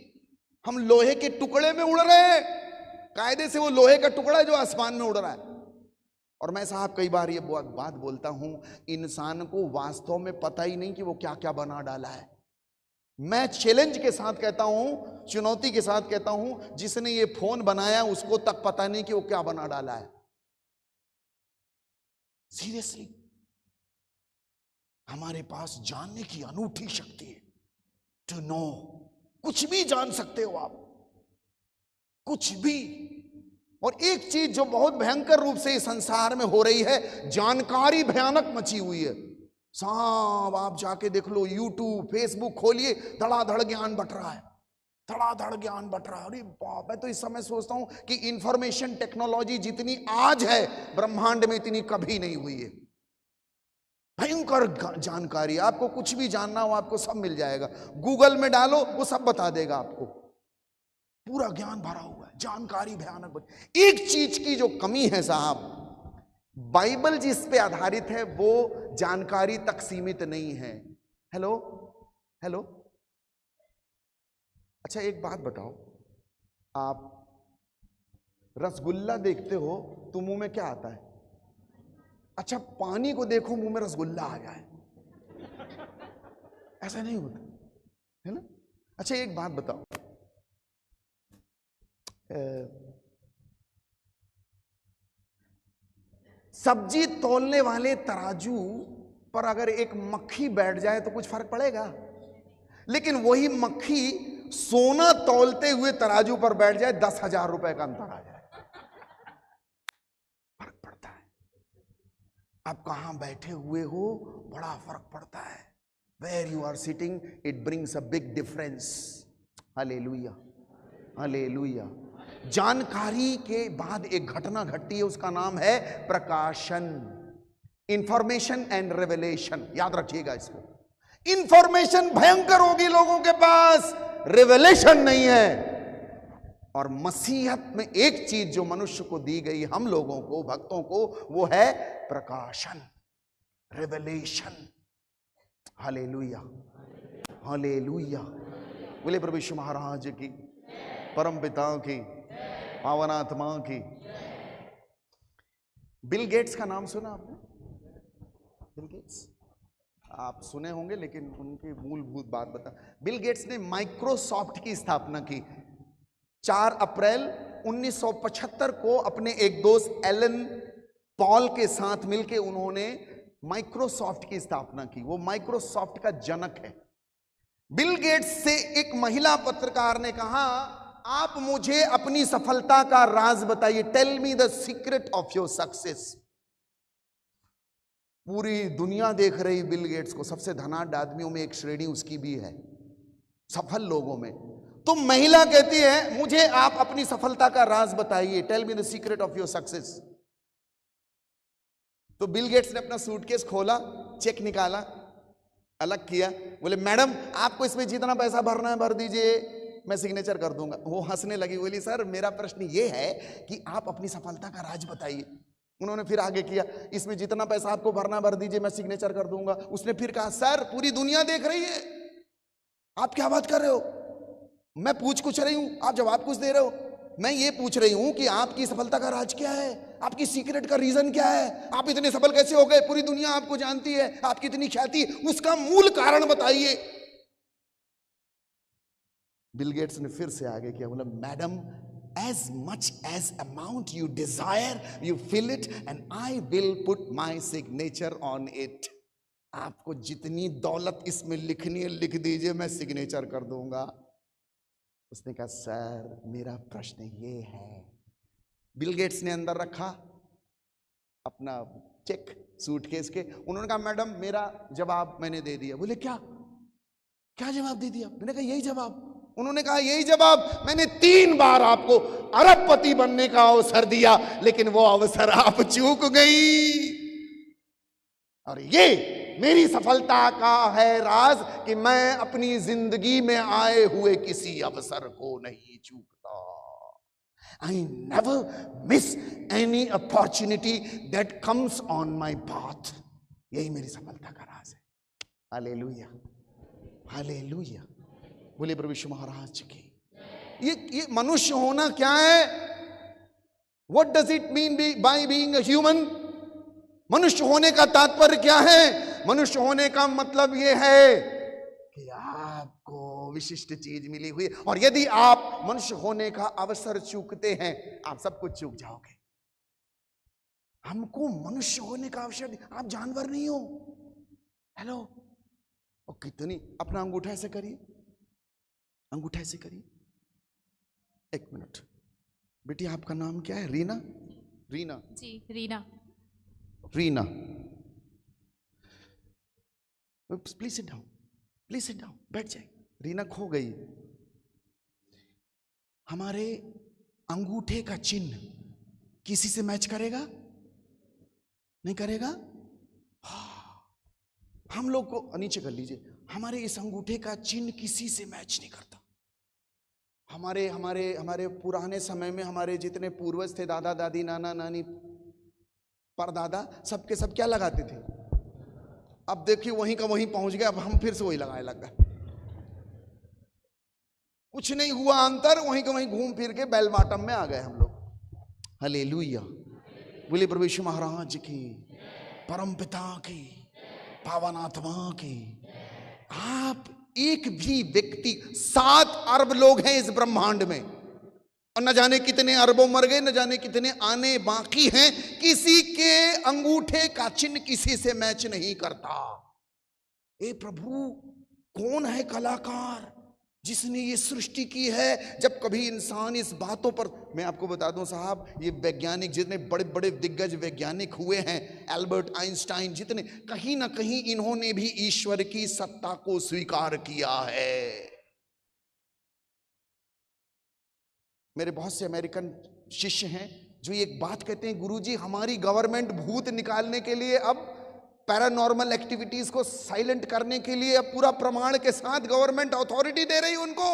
[SPEAKER 2] हम लोहे के टुकड़े में उड़ रहे हैं, कायदे से वो लोहे का टुकड़ा है जो आसमान में उड़ रहा है। और मैं साहब कई बार ये बात बोलता हूं, इंसान को वास्तव में पता ही नहीं कि वो क्या क्या बना डाला है। मैं चैलेंज के साथ कहता हूं, चुनौती के साथ कहता हूं, जिसने ये फोन बनाया उसको तक पता नहीं कि वो क्या बना डाला है। सीरियसली, हमारे पास जानने की अनूठी शक्ति है, टू नो। कुछ भी जान सकते हो आप, कुछ भी। और एक चीज जो बहुत भयंकर रूप से इस संसार में हो रही है, जानकारी भयानक मची हुई है साहब। आप जाके देख लो, यूट्यूब, फेसबुक खोलिए, धड़ाधड़ ज्ञान बट रहा है, धड़ाधड़ ज्ञान बट रहा है। अरे बाप, मैं तो इस समय सोचता हूं कि इंफॉर्मेशन टेक्नोलॉजी जितनी आज है ब्रह्मांड में, इतनी कभी नहीं हुई है। भयंकर जानकारी, आपको कुछ भी जानना हो आपको सब मिल जाएगा। गूगल में डालो, वो सब बता देगा आपको, पूरा ज्ञान भरा हुआ है, जानकारी भयानक। एक चीज की जो कमी है साहब, बाइबल जिस पे आधारित है वो जानकारी तक सीमित नहीं है। हेलो हेलो, अच्छा एक बात बताओ, आप रसगुल्ला देखते हो तो मुंह में क्या आता है? अच्छा, पानी को देखो, मुंह में रसगुल्ला आ जाए, ऐसा नहीं होता है ना? अच्छा एक बात बताओ, सब्जी तौलने वाले तराजू पर अगर एक मक्खी बैठ जाए तो कुछ फर्क पड़ेगा? लेकिन वही मक्खी सोना तौलते हुए तराजू पर बैठ जाए, 10,000 रुपए का अंतर आ जाए, फर्क पड़ता है। आप कहां बैठे हुए हो, बड़ा फर्क पड़ता है। Where you are sitting, it brings a big difference. Hallelujah, hallelujah. जानकारी के बाद एक घटना घटती है, उसका नाम है प्रकाशन, इंफॉर्मेशन एंड रेवलेशन। याद रखिएगा इसको। इंफॉर्मेशन भयंकर होगी लोगों के पास, रेवलेशन नहीं है। और मसीहत में एक चीज जो मनुष्य को दी गई, हम लोगों को, भक्तों को, वो है प्रकाशन, रेवलेशन। Hallelujah, hallelujah. बोले प्रभु यीशु महाराज की, परम पिता की, पावन आत्मा की। बिल गेट्स का नाम सुना आपने? बिल गेट्स आप सुने होंगे, लेकिन उनकी मूलभूत बात बता। बिल गेट्स ने माइक्रोसॉफ्ट की स्थापना की 4 अप्रैल 1975 को अपने एक दोस्त एलन पॉल के साथ मिलकर उन्होंने माइक्रोसॉफ्ट की स्थापना की। वो माइक्रोसॉफ्ट का जनक है। बिल गेट्स से एक महिला पत्रकार ने कहा आप मुझे अपनी सफलता का राज बताइए। Tell me the secret of your success. पूरी दुनिया देख रही बिल गेट्स को, सबसे धनाढ्य आदमियों में एक श्रेणी उसकी भी है, सफल लोगों में। तो महिला कहती है मुझे आप अपनी सफलता का राज बताइए, tell me the secret of your success. तो बिल गेट्स ने अपना सूटकेस खोला, चेक निकाला, अलग किया, बोले मैडम आपको इसमें जितना पैसा भरना है भर दीजिए, मैं सिग्नेचर कर दूंगा। वो हंसने लगी, बोली सर मेरा प्रश्न ये है कि आप अपनी सफलता का राज बताइए। उन्होंने फिर आगे किया, इसमें जितना पैसा आपको भरना भर दीजिए, मैं सिग्नेचर कर दूंगा। उसने फिर कहा सर पूरी दुनिया देख रही है, आप क्या बात कर रहे हो, मैं पूछ कुछ रही हूं, आप जवाब कुछ दे रहे हो। मैं ये पूछ रही हूं कि आपकी सफलता का राज क्या है, आपकी सीक्रेट का रीजन क्या है, आप इतने सफल कैसे हो गए, पूरी दुनिया आपको जानती है, आपकी इतनी ख्याति, उसका मूल कारण बताइए। बिल गेट्स ने फिर से आगे किया, बोला madam as much as amount you desire you fill it and I will put my signature on it। आपको जितनी दौलत इसमें लिखनी है लिख दीजिए, मैं सिग्नेचर कर दूंगा। उसने कहा सर मेरा प्रश्न ये है। बिल गेट्स ने अंदर रखा अपना चेक सूटकेस के, उन्होंने कहा मैडम मेरा जवाब मैंने दे दिया। बोले क्या क्या जवाब दे दिया? मैंने कहा यही जवाब। उन्होंने कहा यही जवाब, मैंने 3 बार आपको अरबपति बनने का अवसर दिया, लेकिन वो अवसर आप चूक गई। और ये मेरी सफलता का है राज कि मैं अपनी जिंदगी में आए हुए किसी अवसर को नहीं चूकता। I never miss any opportunity that comes on my path। यही मेरी सफलता का राज है। हालेलुया, हालेलुया, बोले प्रभु यीशु महाराज की। ये मनुष्य होना क्या है? What does it mean by being a human? मनुष्य होने का तात्पर्य क्या है? मनुष्य होने का मतलब ये है कि आपको विशिष्ट चीज मिली हुई है, और यदि आप मनुष्य होने का अवसर चूकते हैं आप सब कुछ चूक जाओगे। हमको मनुष्य होने का अवसर, आप जानवर नहीं हो। हेलो, और कितनी, अपना अंगूठा ऐसे करिए, अंगूठा ऐसे करिए। 1 मिनट बेटी, आपका नाम क्या है? Reena? Reena
[SPEAKER 4] ji, Reena.
[SPEAKER 2] Reena, please sit down, please sit down, बैठ जाए। रीना खो गई। हमारे अंगूठे का चिन्ह किसी से मैच करेगा? नहीं करेगा। हम लोग को, नीचे कर लीजिए, हमारे इस अंगूठे का चिन्ह किसी से मैच नहीं करता। हमारे हमारे हमारे पुराने समय में हमारे जितने पूर्वज थे, दादा दादी नाना नानी परदादा, सबके सब क्या लगाते थे? अब देखिए वहीं का वहीं पहुंच गया, अब हम फिर से वही लगाने लग गए। कुछ नहीं हुआ अंतर, वहीं का वहीं घूम फिर के बेल बॉटम में आ गए हम लोग। हालेलुया, बोले प्रभु यीशु महाराज की, परम पिता की, पावन आत्मा की। आप एक भी व्यक्ति, 7 अरब लोग हैं इस ब्रह्मांड में, और न जाने कितने अरबों मर गए, न जाने कितने आने बाकी हैं, किसी के अंगूठे का चिन्ह किसी से मैच नहीं करता। ए प्रभु, कौन है कलाकार जिसने ये सृष्टि की है? जब कभी इंसान इस बातों पर, मैं आपको बता दूं साहब, ये वैज्ञानिक जितने बड़े बड़े दिग्गज वैज्ञानिक हुए हैं, एल्बर्ट आइंस्टाइन जितने, कहीं ना कहीं इन्होंने भी ईश्वर की सत्ता को स्वीकार किया है। मेरे बहुत से अमेरिकन शिष्य हैं जो एक बात कहते हैं, गुरुजी हमारी गवर्नमेंट भूत निकालने के लिए, अब पैरानॉर्मल एक्टिविटीज को साइलेंट करने के लिए अब पूरा प्रमाण के साथ गवर्नमेंट अथॉरिटी दे रही उनको।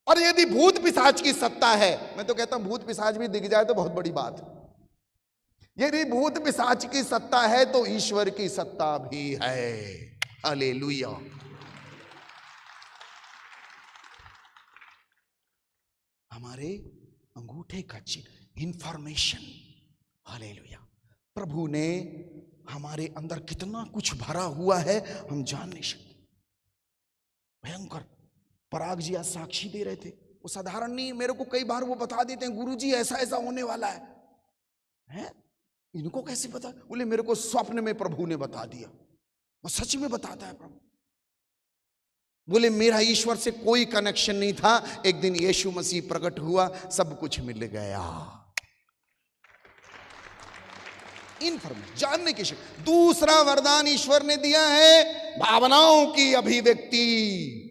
[SPEAKER 2] और यदि भूत पिशाच की सत्ता है, मैं तो कहता हूं भूत पिशाच भी दिख जाए तो बहुत बड़ी बात। यदि भूत पिशाच की सत्ता है तो ईश्वर की सत्ता भी है। हालेलुया। हमारे अंगूठे का चिन्ह, इंफॉर्मेशन। हालेलुया। प्रभु ने हमारे अंदर कितना कुछ भरा हुआ है हम जान नहीं सकते। भयंकर। पराग जी आज साक्षी दे रहे थे, वो साधारण नहीं, मेरे को कई बार वो बता देते हैं, गुरुजी ऐसा ऐसा होने वाला है? इनको कैसे पता? बोले मेरे को स्वप्न में प्रभु ने बता दिया। वो सच में बताता है प्रभु। बोले मेरा ईश्वर से कोई कनेक्शन नहीं था, एक दिन यीशु मसीह प्रकट हुआ, सब कुछ मिल गया। इनफॉर्मेशन, जानने की शक्ति। दूसरा वरदान ईश्वर ने दिया है भावनाओं की अभिव्यक्ति।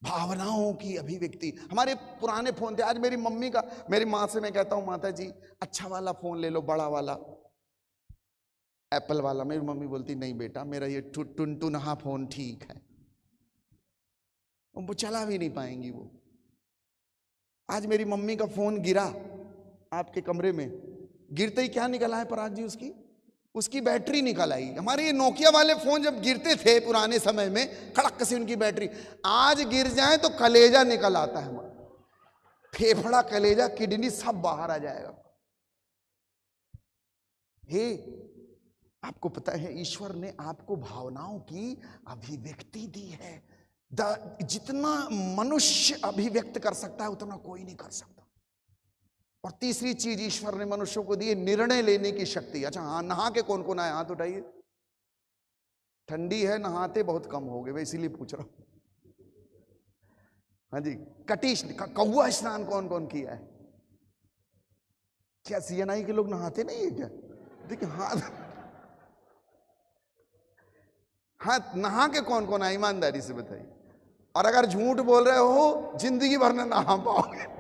[SPEAKER 2] भावनाओं की अभिव्यक्ति। हमारे पुराने फोन थे, आज मेरी मम्मी का, मेरी माँ से मैं कहता हूं माता जी अच्छा वाला फोन ले लो, बड़ा वाला एप्पल वाला। मेरी मम्मी बोलती नहीं बेटा मेरा ये टुनटुनहा फोन ठीक है। वो चला भी नहीं पाएंगी वो। आज मेरी मम्मी का फोन गिरा आपके कमरे में, गिरते ही क्या निकला है पराग जी? उसकी बैटरी निकल आई। हमारे ये नोकिया वाले फोन जब गिरते थे पुराने समय में, खड़क से उनकी बैटरी, आज गिर जाए तो कलेजा निकल आता है हमारा, फेफड़ा, कलेजा, किडनी सब बाहर आ जाएगा। हे, आपको पता है ईश्वर ने आपको भावनाओं की अभिव्यक्ति दी है। जितना मनुष्य अभिव्यक्त कर सकता है उतना कोई नहीं कर सकता। और तीसरी चीज ईश्वर ने मनुष्यों को दी है निर्णय लेने की शक्ति। अच्छा हाँ, नहा के कौन कौन आए हाथ उठाइए। ठंडी है, नहाते बहुत कम हो गए, मैं इसीलिए पूछ रहा हूं। हाँ जी, कटीश कौआ स्नान कौन कौन किया है? क्या सीएनआई के लोग नहाते नहीं है क्या? देखिए हाथ नहा के कौन कौन आए, ईमानदारी से बताइए। और अगर झूठ बोल रहे हो जिंदगी भर न नहा पाओगे।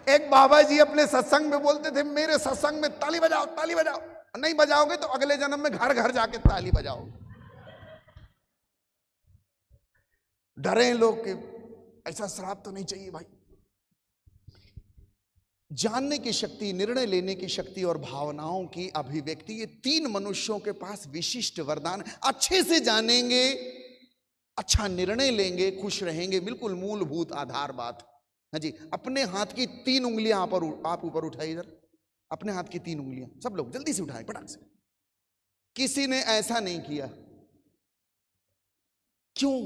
[SPEAKER 2] एक बाबा जी अपने सत्संग में बोलते थे, मेरे सत्संग में ताली बजाओ, ताली बजाओ, नहीं बजाओगे तो अगले जन्म में घर घर जाके ताली बजाओगे। डरे लोग कि ऐसा श्राप तो नहीं चाहिए भाई। जानने की शक्ति, निर्णय लेने की शक्ति और भावनाओं की अभिव्यक्ति, ये तीन मनुष्यों के पास विशिष्ट वरदान। अच्छे से जानेंगे, अच्छा निर्णय लेंगे, खुश रहेंगे। बिल्कुल मूलभूत आधार बात। हाँ जी, अपने हाथ की 3 उंगलियां आप ऊपर उठाइए इधर, अपने हाथ की 3 उंगलियां सब लोग जल्दी से उठाएं, पटाख से। किसी ने ऐसा नहीं किया, क्यों?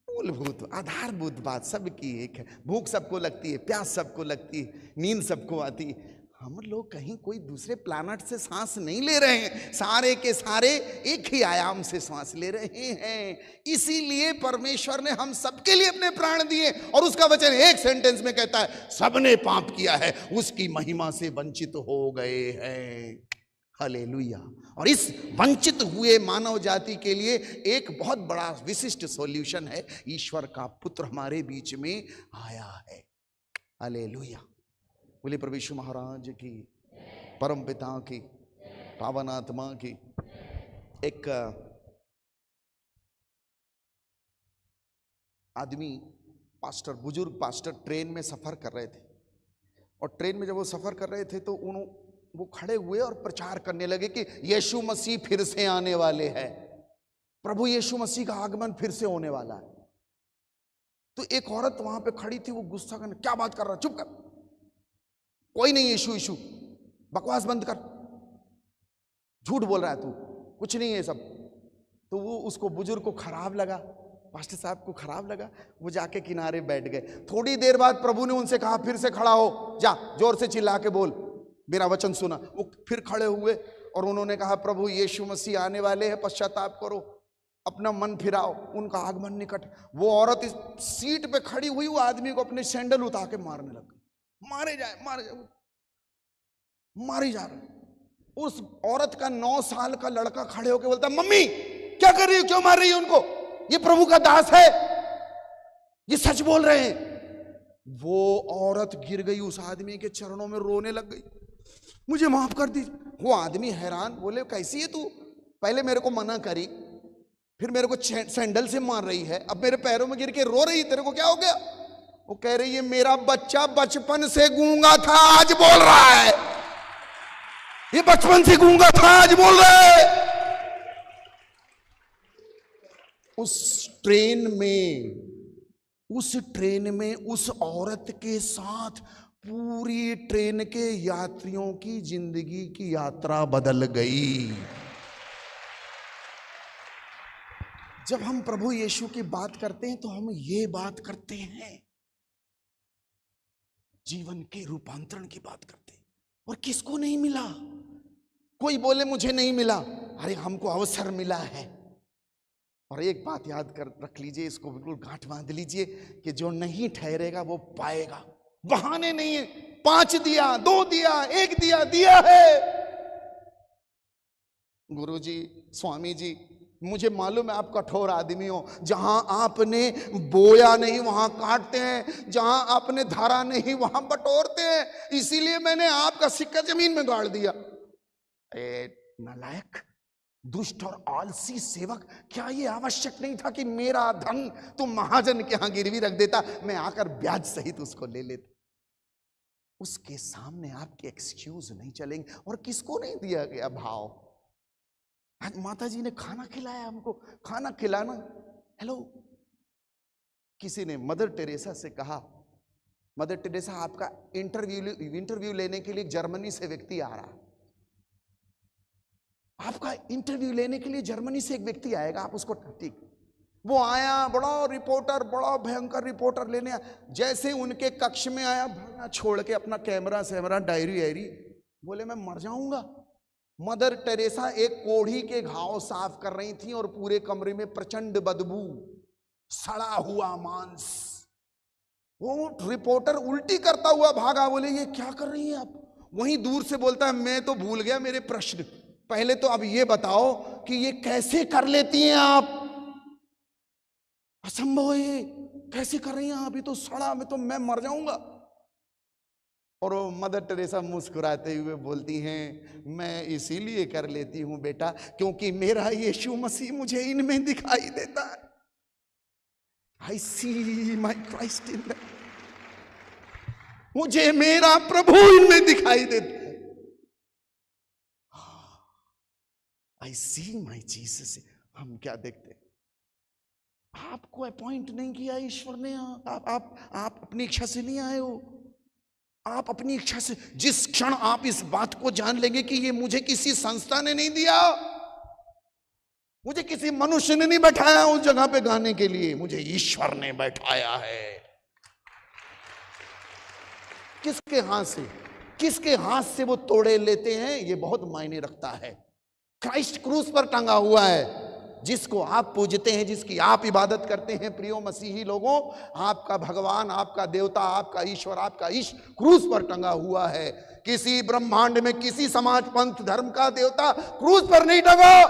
[SPEAKER 2] मूलभूत आधारभूत बात सबकी एक है। भूख सबको लगती है, प्यास सबको लगती है, नींद सबको आती है। हम लोग कहीं कोई दूसरे प्लैनेट से सांस नहीं ले रहे हैं, सारे के सारे एक ही आयाम से सांस ले रहे हैं। इसीलिए परमेश्वर ने हम सबके लिए अपने प्राण दिए। और उसका वचन एक सेंटेंस में कहता है, सबने पाप किया है, उसकी महिमा से वंचित हो गए हैं। हालेलुया। और इस वंचित हुए मानव जाति के लिए एक बहुत बड़ा विशिष्ट सॉल्यूशन है, ईश्वर का पुत्र हमारे बीच में आया है। हालेलुया। बोले प्रभु यीशु महाराज की, परम पिता की, पावन आत्मा की। एक आदमी, पास्टर, बुजुर्ग पास्टर ट्रेन में सफर कर रहे थे। और ट्रेन में जब वो सफर कर रहे थे तो वो खड़े हुए और प्रचार करने लगे कि यीशु मसीह फिर से आने वाले हैं, प्रभु यीशु मसीह का आगमन फिर से होने वाला है। तो एक औरत वहां पे खड़ी थी, वो गुस्सा करने, क्या बात कर रहा, चुप कर, कोई नहीं यीशु यीशु, बकवास बंद कर, झूठ बोल रहा है तू, कुछ नहीं है सब। तो वो उसको बुजुर्ग को खराब लगा, पास्टर साहब को खराब लगा, वो जाके किनारे बैठ गए। थोड़ी देर बाद प्रभु ने उनसे कहा, फिर से खड़ा हो, जा जोर से चिल्ला के बोल, मेरा वचन सुना। वो फिर खड़े हुए और उन्होंने कहा, प्रभु यीशु मसीह आने वाले हैं, पश्चाताप करो, अपना मन फिराओ, उनका आगमन निकट। वो औरत इस सीट पे खड़ी हुई, वो आदमी को अपने सैंडल उतार के मारने लग गई। मारे जाए मारी जा रहा। उस औरत का 9 साल का लड़का खड़े होकर बोलता, मम्मी क्या कर रही हो, क्यों मार रही है उनको, ये प्रभु का दास है, ये सच बोल रहे हैं। वो औरत गिर गई उस आदमी के चरणों में, रोने लग गई, मुझे माफ कर दीजिए। वो आदमी हैरान, बोले कैसी है तू, पहले मेरे को मना करी, फिर मेरे को सैंडल से मार रही है, अब मेरे पैरों में गिर के रो रही, तेरे को क्या हो गया? वो कह रही है, मेरा बच्चा बचपन से गूंगा था, आज बोल रहा है। ये बचपन से गूंगा था, आज बोल रहा है। उस ट्रेन में उस औरत के साथ पूरी ट्रेन के यात्रियों की जिंदगी की यात्रा बदल गई। जब हम प्रभु यीशु की बात करते हैं तो हम ये बात करते हैं, जीवन के रूपांतरण की बात करते हैं। और किसको नहीं मिला? कोई बोले मुझे नहीं मिला, अरे हमको अवसर मिला है। और एक बात याद कर रख लीजिए, इसको बिल्कुल गांठ बांध लीजिए कि जो नहीं ठहरेगा वो पाएगा। बहाने नहीं है, 5 दिया, 2 दिया, 1 दिया, दिया है। गुरुजी, स्वामी जी, मुझे मालूम है आप कठोर आदमी हो, जहां आपने बोया नहीं वहां काटते हैं, जहां आपने धारा नहीं वहां बटोरते हैं, इसीलिए मैंने आपका सिक्का जमीन में गाड़ दिया। नालायक, दुष्ट और आलसी सेवक, क्या ये आवश्यक नहीं था कि मेरा धन तुम महाजन के यहां गिरवी रख देता, मैं आकर ब्याज सहित उसको ले लेता। उसके सामने आपके एक्सक्यूज नहीं चलेंगे। और किसको नहीं दिया गया भाव? आज माता जी ने खाना खिलाया हमको, खाना खिलाना। हेलो, किसी ने मदर टेरेसा से कहा, मदर टेरेसा आपका इंटरव्यू लेने के लिए जर्मनी से व्यक्ति आ रहा है, आपका इंटरव्यू लेने के लिए जर्मनी से एक व्यक्ति आएगा, आप उसको, ठीक। वो आया, बड़ा रिपोर्टर, बड़ा भयंकर रिपोर्टर लेने आया। जैसे उनके कक्ष में आया, भागना छोड़ के अपना कैमरा सैमरा डायरी, बोले मैं मर जाऊंगा। मदर टेरेसा एक कोढ़ी के घाव साफ कर रही थी और पूरे कमरे में प्रचंड बदबू, सड़ा हुआ मांस। वो रिपोर्टर उल्टी करता हुआ भागा, बोले ये क्या कर रही हैं आप? वहीं दूर से बोलता है, मैं तो भूल गया मेरे प्रश्न, पहले तो अब ये बताओ कि ये कैसे कर लेती हैं आप? असंभव है, ये कैसे कर रही हैं आप? ये तो सड़ा, मैं मर जाऊंगा। और वो मदर टेरेसा मुस्कुराते हुए बोलती हैं, मैं इसीलिए कर लेती हूं बेटा, क्योंकि मेरा यीशु मसीह मुझे इनमें दिखाई देता है। आई सी माई क्राइस्ट इन दैम। मुझे मेरा प्रभु इनमें दिखाई देता है। आई सी माई जीसस। हम क्या देखते हैं? आपको अपॉइंट नहीं किया ईश्वर ने, आप अपनी इच्छा से नहीं आए हो। आप अपनी इच्छा से, जिस क्षण आप इस बात को जान लेंगे कि ये मुझे किसी संस्था ने नहीं दिया, मुझे किसी मनुष्य ने नहीं बैठाया उस जगह पे गाने के लिए, मुझे ईश्वर ने बैठाया है। किसके हाथ से वो तोड़े लेते हैं, ये बहुत मायने रखता है। क्राइस्ट क्रूस पर टंगा हुआ है, जिसको आप पूजते हैं, जिसकी आप इबादत करते हैं, प्रियो मसीही लोगों, आपका भगवान, आपका देवता, आपका ईश्वर, आपका ईश क्रूस पर टंगा हुआ है। किसी ब्रह्मांड में किसी समाज, पंथ, धर्म का देवता क्रूस पर नहीं टंगा।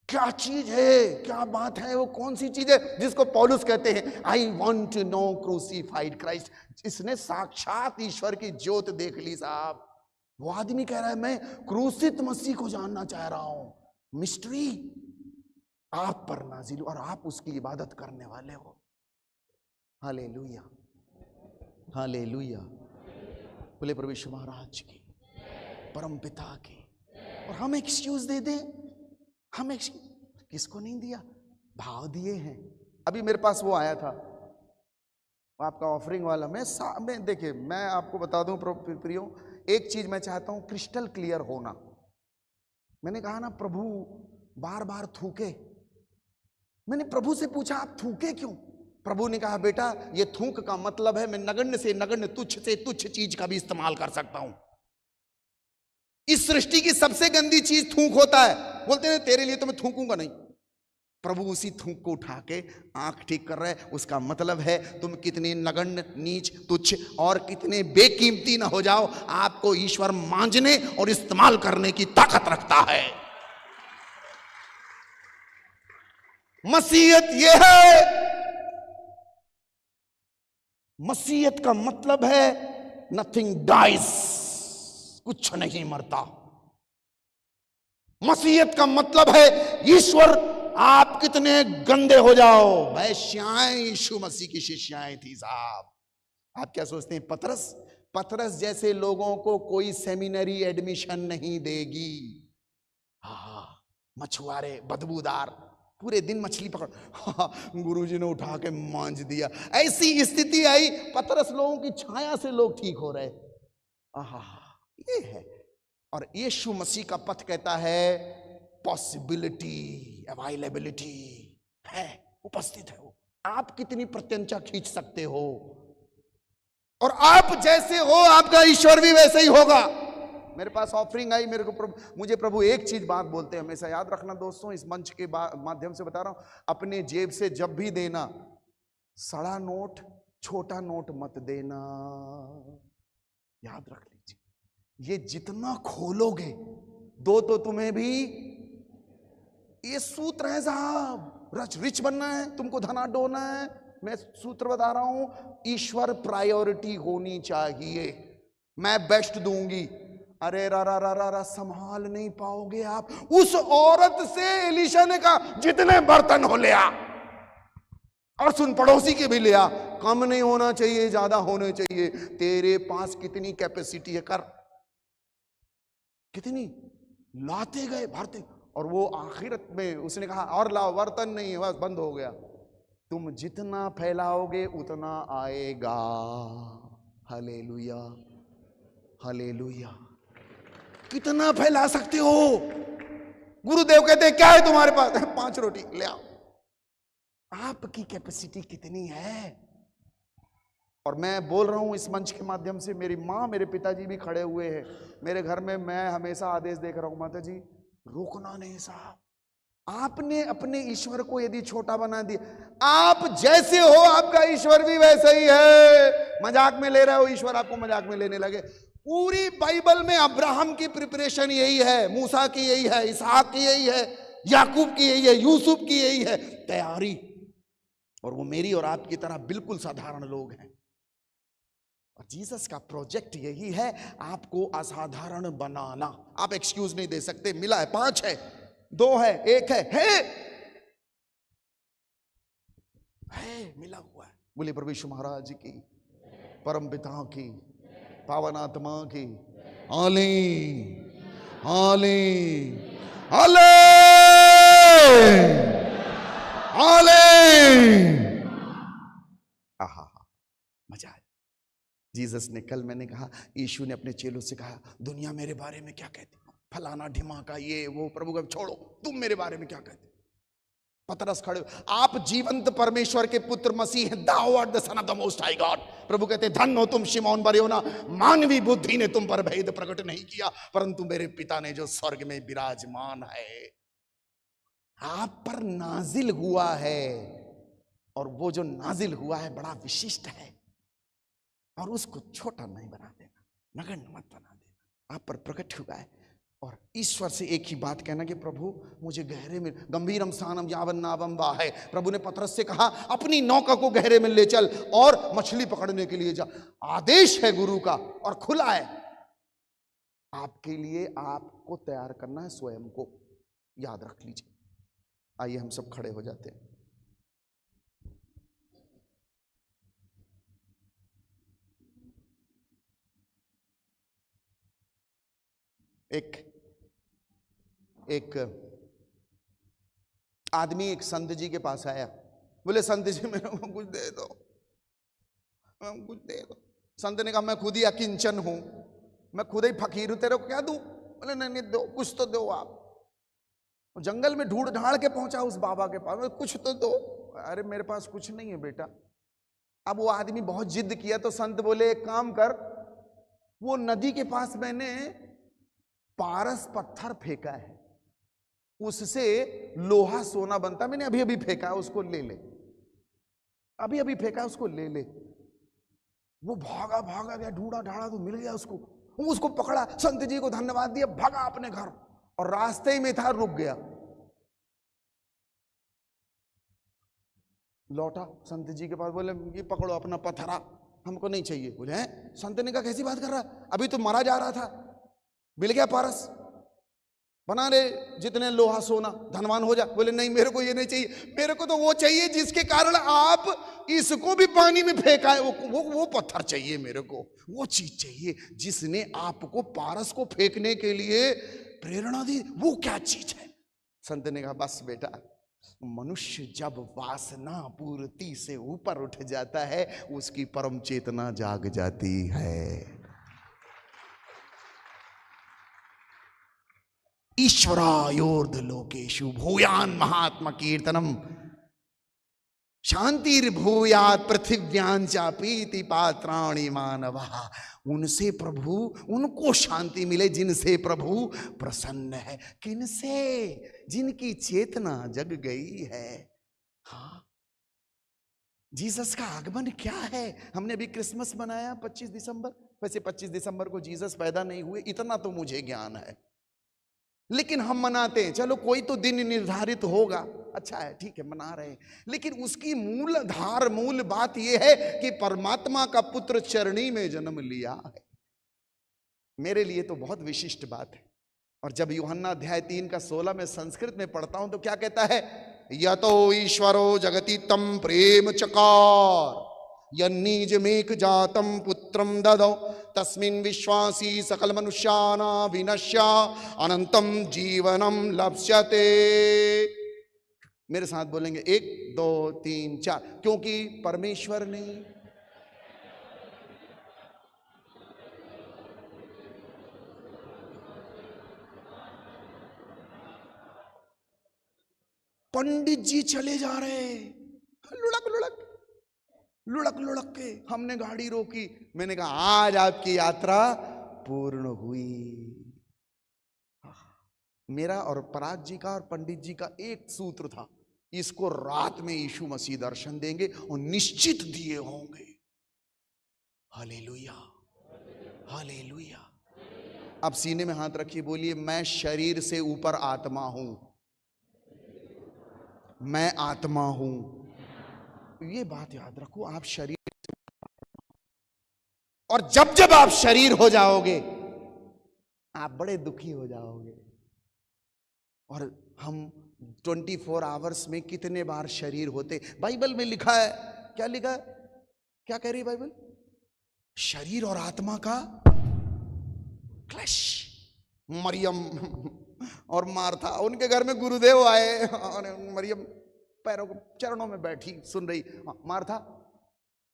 [SPEAKER 2] क्या चीज है, क्या बात है, वो कौन सी चीज है जिसको पौलुस कहते हैं, I want to know crucified Christ. इसने साक्षात ईश्वर की ज्योत देख ली साहब। वो आदमी कह रहा है, मैं क्रूसित मसीह को जानना चाह रहा हूं। मिस्ट्री आप पर नाजिल, और आप उसकी इबादत करने वाले हो। Hallelujah, hallelujah. बोले प्रभु यीशु महाराज की, परम पिता की। और हम एक्सक्यूज दे दें, हम किसको नहीं दिया? भाव दिए हैं। अभी मेरे पास वो आया था, आपका ऑफरिंग वाला। मैं देखिए, मैं आपको बता दूं प्रियो, एक चीज मैं चाहता हूं, क्रिस्टल क्लियर होना। मैंने कहा ना, प्रभु बार बार थूके। मैंने प्रभु से पूछा, आप थूके क्यों? प्रभु ने कहा, बेटा ये थूक का मतलब है, मैं नगण्य से नगण्य, तुच्छ से तुच्छ चीज का भी इस्तेमाल कर सकता हूं। इस सृष्टि की सबसे गंदी चीज थूक होता है। बोलते हैं तेरे लिए तो मैं थूकूंगा नहीं। प्रभु उसी थूक को उठा के आंख ठीक कर रहे हैं। उसका मतलब है तुम कितने नगण्य, नीच, तुच्छ और कितने बेकीमती ना हो जाओ, आपको ईश्वर मांझने और इस्तेमाल करने की ताकत रखता है। मसीहत यह है, मसीहत का मतलब है नथिंग डाइज, कुछ नहीं मरता। मसीहत का मतलब है ईश्वर, आप कितने गंदे हो जाओ। वैश्याएं यीशु मसीह की शिष्याएं थी साहब। आप क्या सोचते हैं, पतरस जैसे लोगों को कोई सेमिनरी एडमिशन नहीं देगी। मछुआरे, बदबूदार, पूरे दिन मछली पकड़, गुरुजी ने उठा के मांझ दिया। ऐसी स्थिति आई, पतरस लोगों की छाया से लोग ठीक हो रहे। ये है। और यीशु मसीह का पथ कहता है पॉसिबिलिटी, अवेलेबिलिटी है, उपस्थित है वो। आप कितनी प्रत्यंचा खींच सकते हो, और आप जैसे हो आपका ईश्वर भी वैसे ही होगा। मेरे पास ऑफरिंग आई, मेरे को मुझे प्रभु एक चीज बात बोलते हैं, हमेशा याद रखना दोस्तों, इस मंच के माध्यम से बता रहा हूं, अपने जेब से जब भी देना, सड़ा नोट, छोटा नोट मत देना, याद रख लीजिए। ये जितना खोलोगे दो तो तुम्हें भी, ये सूत्र है साहब, रिच बनना है, तुमको धना डोना है, मैं सूत्र बता रहा हूं, ईश्वर प्रायोरिटी होनी चाहिए। मैं बेस्ट दूंगी, अरे रा रा रा रा रा संभाल नहीं पाओगे आप। उस औरत से एलीशा ने कहा जितने बर्तन हो ले आ, और सुन पड़ोसी के भी ले आ, कम नहीं होना चाहिए, ज्यादा होने चाहिए। तेरे पास कितनी कैपेसिटी है कर, कितनी, लाते गए भरते, और वो आखिरत में उसने कहा और लाओ, बर्तन नहीं है, बस बंद हो गया। तुम जितना फैलाओगे उतना आएगा। Hallelujah, hallelujah. कितना फैला सकते हो? गुरुदेव कहते हैं क्या है तुम्हारे पास? 5 रोटी ले आओ। आपकी कैपेसिटी कितनी है? और मैं बोल रहा हूं इस मंच के माध्यम से, मेरी माँ, मेरे पिताजी भी खड़े हुए हैं मेरे घर में, मैं हमेशा आदेश देख रहा हूं, माता जी रोकना नहीं साहब। आपने अपने ईश्वर को यदि छोटा बना दिया, आप जैसे हो आपका ईश्वर भी वैसा ही है। मजाक में ले रहे हो, ईश्वर आपको मजाक में लेने लगे। पूरी बाइबल में अब्राहम की प्रिपरेशन यही है, मूसा की यही है, इसहाक की यही है, याकूब की यही है, यूसुफ की यही है, तैयारी। और वो मेरी और आपकी तरह बिल्कुल साधारण लोग हैं। और जीसस का प्रोजेक्ट यही है, आपको असाधारण बनाना। आप एक्सक्यूज नहीं दे सकते, मिला है 5 है, 2 है, 1 है मिला हुआ है। बोले प्रभु यीशु महाराज की, परम पिता की, पावन आत्मा की, आले आले आले आले। आहा, मजा आया। जीसस ने, कल मैंने कहा, यीशु ने अपने चेलों से कहा दुनिया मेरे बारे में क्या कहती है, फलाना ढिमाका ये वो। प्रभु का छोड़ो, तुम मेरे बारे में क्या कहते? पतरस खड़े, आप जीवंत परमेश्वर के पुत्र मसीह हैं, thou art the son of the most high God। प्रभु कहते धन हो तुम शिमोन बरयोना, मानवी बुद्धि ने तुम पर भेद प्रकट नहीं किया, परंतु मेरे पिता ने जो स्वर्ग में विराजमान है आप पर नाजिल हुआ है। और वो जो नाजिल हुआ है बड़ा विशिष्ट है, और उसको छोटा नहीं बना देना, नगण्य मत बना देना। आप पर प्रकट हुआ है। और ईश्वर से एक ही बात कहना कि प्रभु मुझे गहरे में, गंभीरम स्थानम यावन नावम वा है। प्रभु ने पतरस से कहा अपनी नौका को गहरे में ले चल और मछली पकड़ने के लिए जा। आदेश है गुरु का और खुला है। आपके लिए आपको तैयार करना है, स्वयं को, याद रख लीजिए। आइए हम सब खड़े हो जाते हैं। एक आदमी एक संत जी के पास आया, बोले संत जी मेरे को कुछ दे दो, कुछ दे दो। संत ने कहा मैं खुद ही अकिंचन हूं, मैं खुद ही फकीर हूं, तेरे को क्या दूं? बोले नहीं नहीं दो, कुछ तो दो आप। जंगल में ढूंढ ढाड़ के पहुंचा उस बाबा के पास, कुछ तो दो। अरे मेरे पास कुछ नहीं है बेटा। अब वो आदमी बहुत जिद किया तो संत बोले एक काम कर, वो नदी के पास मैंने पारस पत्थर फेंका है, उससे लोहा सोना बनता, मैंने अभी अभी फेंका है, उसको ले ले, अभी अभी फेंका है, उसको ले ले। वो भागा भागा गया, ढूंढा ढाड़ा तो मिल गया उसको। वो उसको पकड़ा, संत जी को धन्यवाद दिया, भागा अपने घर, और रास्ते ही में था, रुक गया। लौटा संत जी के पास, बोले ये पकड़ो अपना पत्थरा, हमको नहीं चाहिए। बोले हैं? संत ने कहा कैसी बात कर रहा, अभी तो मरा जा रहा था, मिल गया पारस, बना ले जितने लोहा सोना, धनवान हो जा। बोले नहीं मेरे को ये नहीं चाहिए, मेरे को तो वो चाहिए जिसके कारण आप इसको भी पानी में फेंका है, वो पत्थर चाहिए मेरे को, वो चीज चाहिए जिसने आपको पारस को फेंकने के लिए प्रेरणा दी। वो क्या चीज है? संत ने कहा बस बेटा, मनुष्य जब वासना पूर्ति से ऊपर उठ जाता है उसकी परम चेतना जाग जाती है। ईश्वरायोर्ध लोकेशु भूयान महात्मा कीर्तनम। शांतिर्भूयात् पृथिव्यां चापीति पात्राणि मानवः। उनसे प्रभु, उनको शांति मिले जिनसे प्रभु प्रसन्न है। किनसे? जिनकी चेतना जग गई है। हाँ, जीसस का आगमन क्या है? हमने अभी क्रिसमस मनाया 25 दिसंबर। वैसे 25 दिसंबर को जीसस पैदा नहीं हुए, इतना तो मुझे ज्ञान है, लेकिन हम मनाते हैं। चलो कोई तो दिन निर्धारित होगा, अच्छा है, ठीक है, मना रहे हैं। लेकिन उसकी मूल बात यह है कि परमात्मा का पुत्र चरणी में जन्म लिया है। मेरे लिए तो बहुत विशिष्ट बात है। और जब यूहन्ना अध्याय 3 का 16 में संस्कृत में पढ़ता हूं तो क्या कहता है? यतो ईश्वरो जगति तम प्रेम चकार यन्निज मेक जातम पुत्रम ददौ तस्मिन् विश्वासी सकल मनुष्याना विनश्या अनंतम जीवनम लप्स्यते। मेरे साथ बोलेंगे 1 2 3 4। क्योंकि परमेश्वर ने पंडित जी चले जा रहे, लुढ़क लुढ़क लुढ़क लुढ़क के। हमने गाड़ी रोकी, मैंने कहा आज आपकी यात्रा पूर्ण हुई। मेरा और पराग जी का और पंडित जी का एक सूत्र था, इसको रात में यीशु मसीह दर्शन देंगे और निश्चित दिए होंगे। Hallelujah, hallelujah. अब सीने में हाथ रखिए, बोलिए मैं शरीर से ऊपर आत्मा हूं, मैं आत्मा हूं। ये बात याद रखो, आप शरीर, और जब जब आप शरीर हो जाओगे आप बड़े दुखी हो जाओगे। और हम 24 आवर्स में कितने बार शरीर होते? बाइबल में लिखा है, क्या लिखा है? क्या कह रही है बाइबल? शरीर और आत्मा का क्लैश। मरियम और मार्था, उनके घर में गुरुदेव आए और मरियम पैरों को चरणों में बैठी सुन रही। मार्था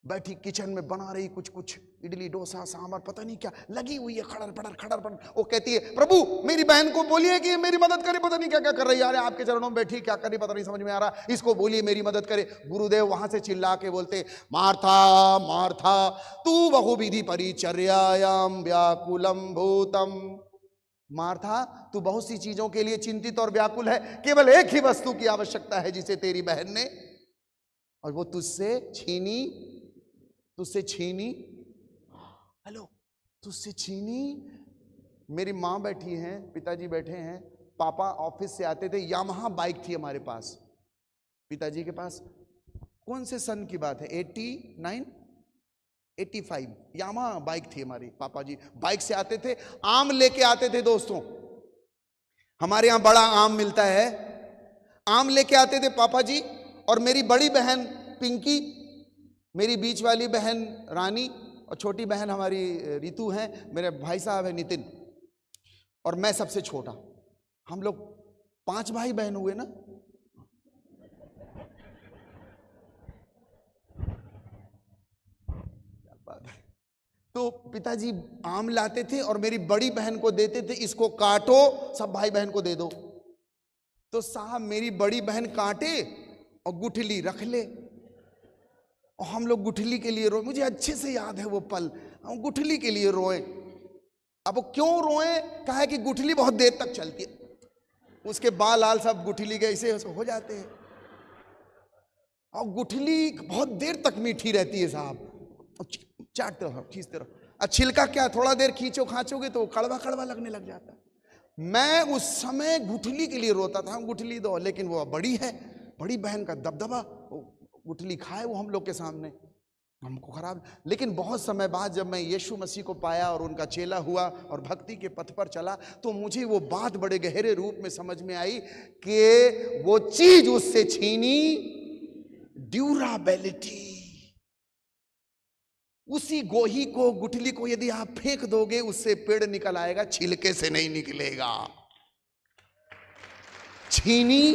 [SPEAKER 2] बैठी किचन में बना रही कुछ कुछ इडली डोसा सांभर पता नहीं क्या, लगी हुई है खड़र पड़र। वो कहती है प्रभु मेरी बहन को बोलिए कि मेरी मदद करे, पता नहीं क्या क्या कर रही है, आपके चरणों में बैठी क्या कर रही पता नहीं समझ में आ रहा, इसको बोलिए मेरी मदद करे। गुरुदेव वहां से चिल्ला के बोलते मार्था मार्था तू बहुविधि परिचर्यायाम व्याकुलम भूतम। मार्था तू बहुत सी चीजों के लिए चिंतित और व्याकुल है, केवल एक ही वस्तु की आवश्यकता है जिसे तेरी बहन ने, और वो तुझसे छीनी। हेलो, तुझसे छीनी। मेरी माँ बैठी हैं, पिताजी बैठे हैं, पापा ऑफिस से आते थे, यामाहा बाइक थी हमारे पास, पिताजी के पास। कौन से सन की बात है? 89 85 यामाहा बाइक थी हमारी। पापा जी बाइक से आते थे, आम लेके आते थे। दोस्तों हमारे यहाँ बड़ा आम मिलता है, आम लेके आते थे पापा जी। और मेरी बड़ी बहन पिंकी, मेरी बीच वाली बहन रानी और छोटी बहन हमारी रितु है, मेरे भाई साहब है नितिन, और मैं सबसे छोटा। हम लोग 5 भाई बहन हुए ना। तो पिताजी आम लाते थे और मेरी बड़ी बहन को देते थे, इसको काटो सब भाई बहन को दे दो। तो साहब मेरी बड़ी बहन काटे और गुठली रख ले, और हम लोग गुठली के लिए रोए। मुझे अच्छे से याद है वो पल, हम गुठली के लिए रोए। अब वो क्यों रोए? कहा है कि गुठली बहुत देर तक चलती है, उसके बाल आल सब गुठली के ऐसे हो जाते हैं, और गुठली बहुत देर तक मीठी रहती है साहब, चाटते रहो खींचते रहो। छिलका क्या, थोड़ा देर खींचो खाचोगे तो कड़वा कड़वा लगने लग जाता है। मैं उस समय गुठली के लिए रोता था, गुठली दो, लेकिन वो बड़ी है, बड़ी बहन का दबदबा, गुठली खाए वो हम लोग के सामने, हमको खराब। लेकिन बहुत समय बाद जब मैं यीशु मसीह को पाया और उनका चेला हुआ और भक्ति के पथ पर चला, तो मुझे वो बात बड़े गहरे रूप में समझ में आई कि वो चीज उससे छीनी, ड्यूराबिलिटी। उसी गोही को, गुठली को यदि आप फेंक दोगे उससे पेड़ निकल आएगा, छिलके से नहीं निकलेगा। छीनी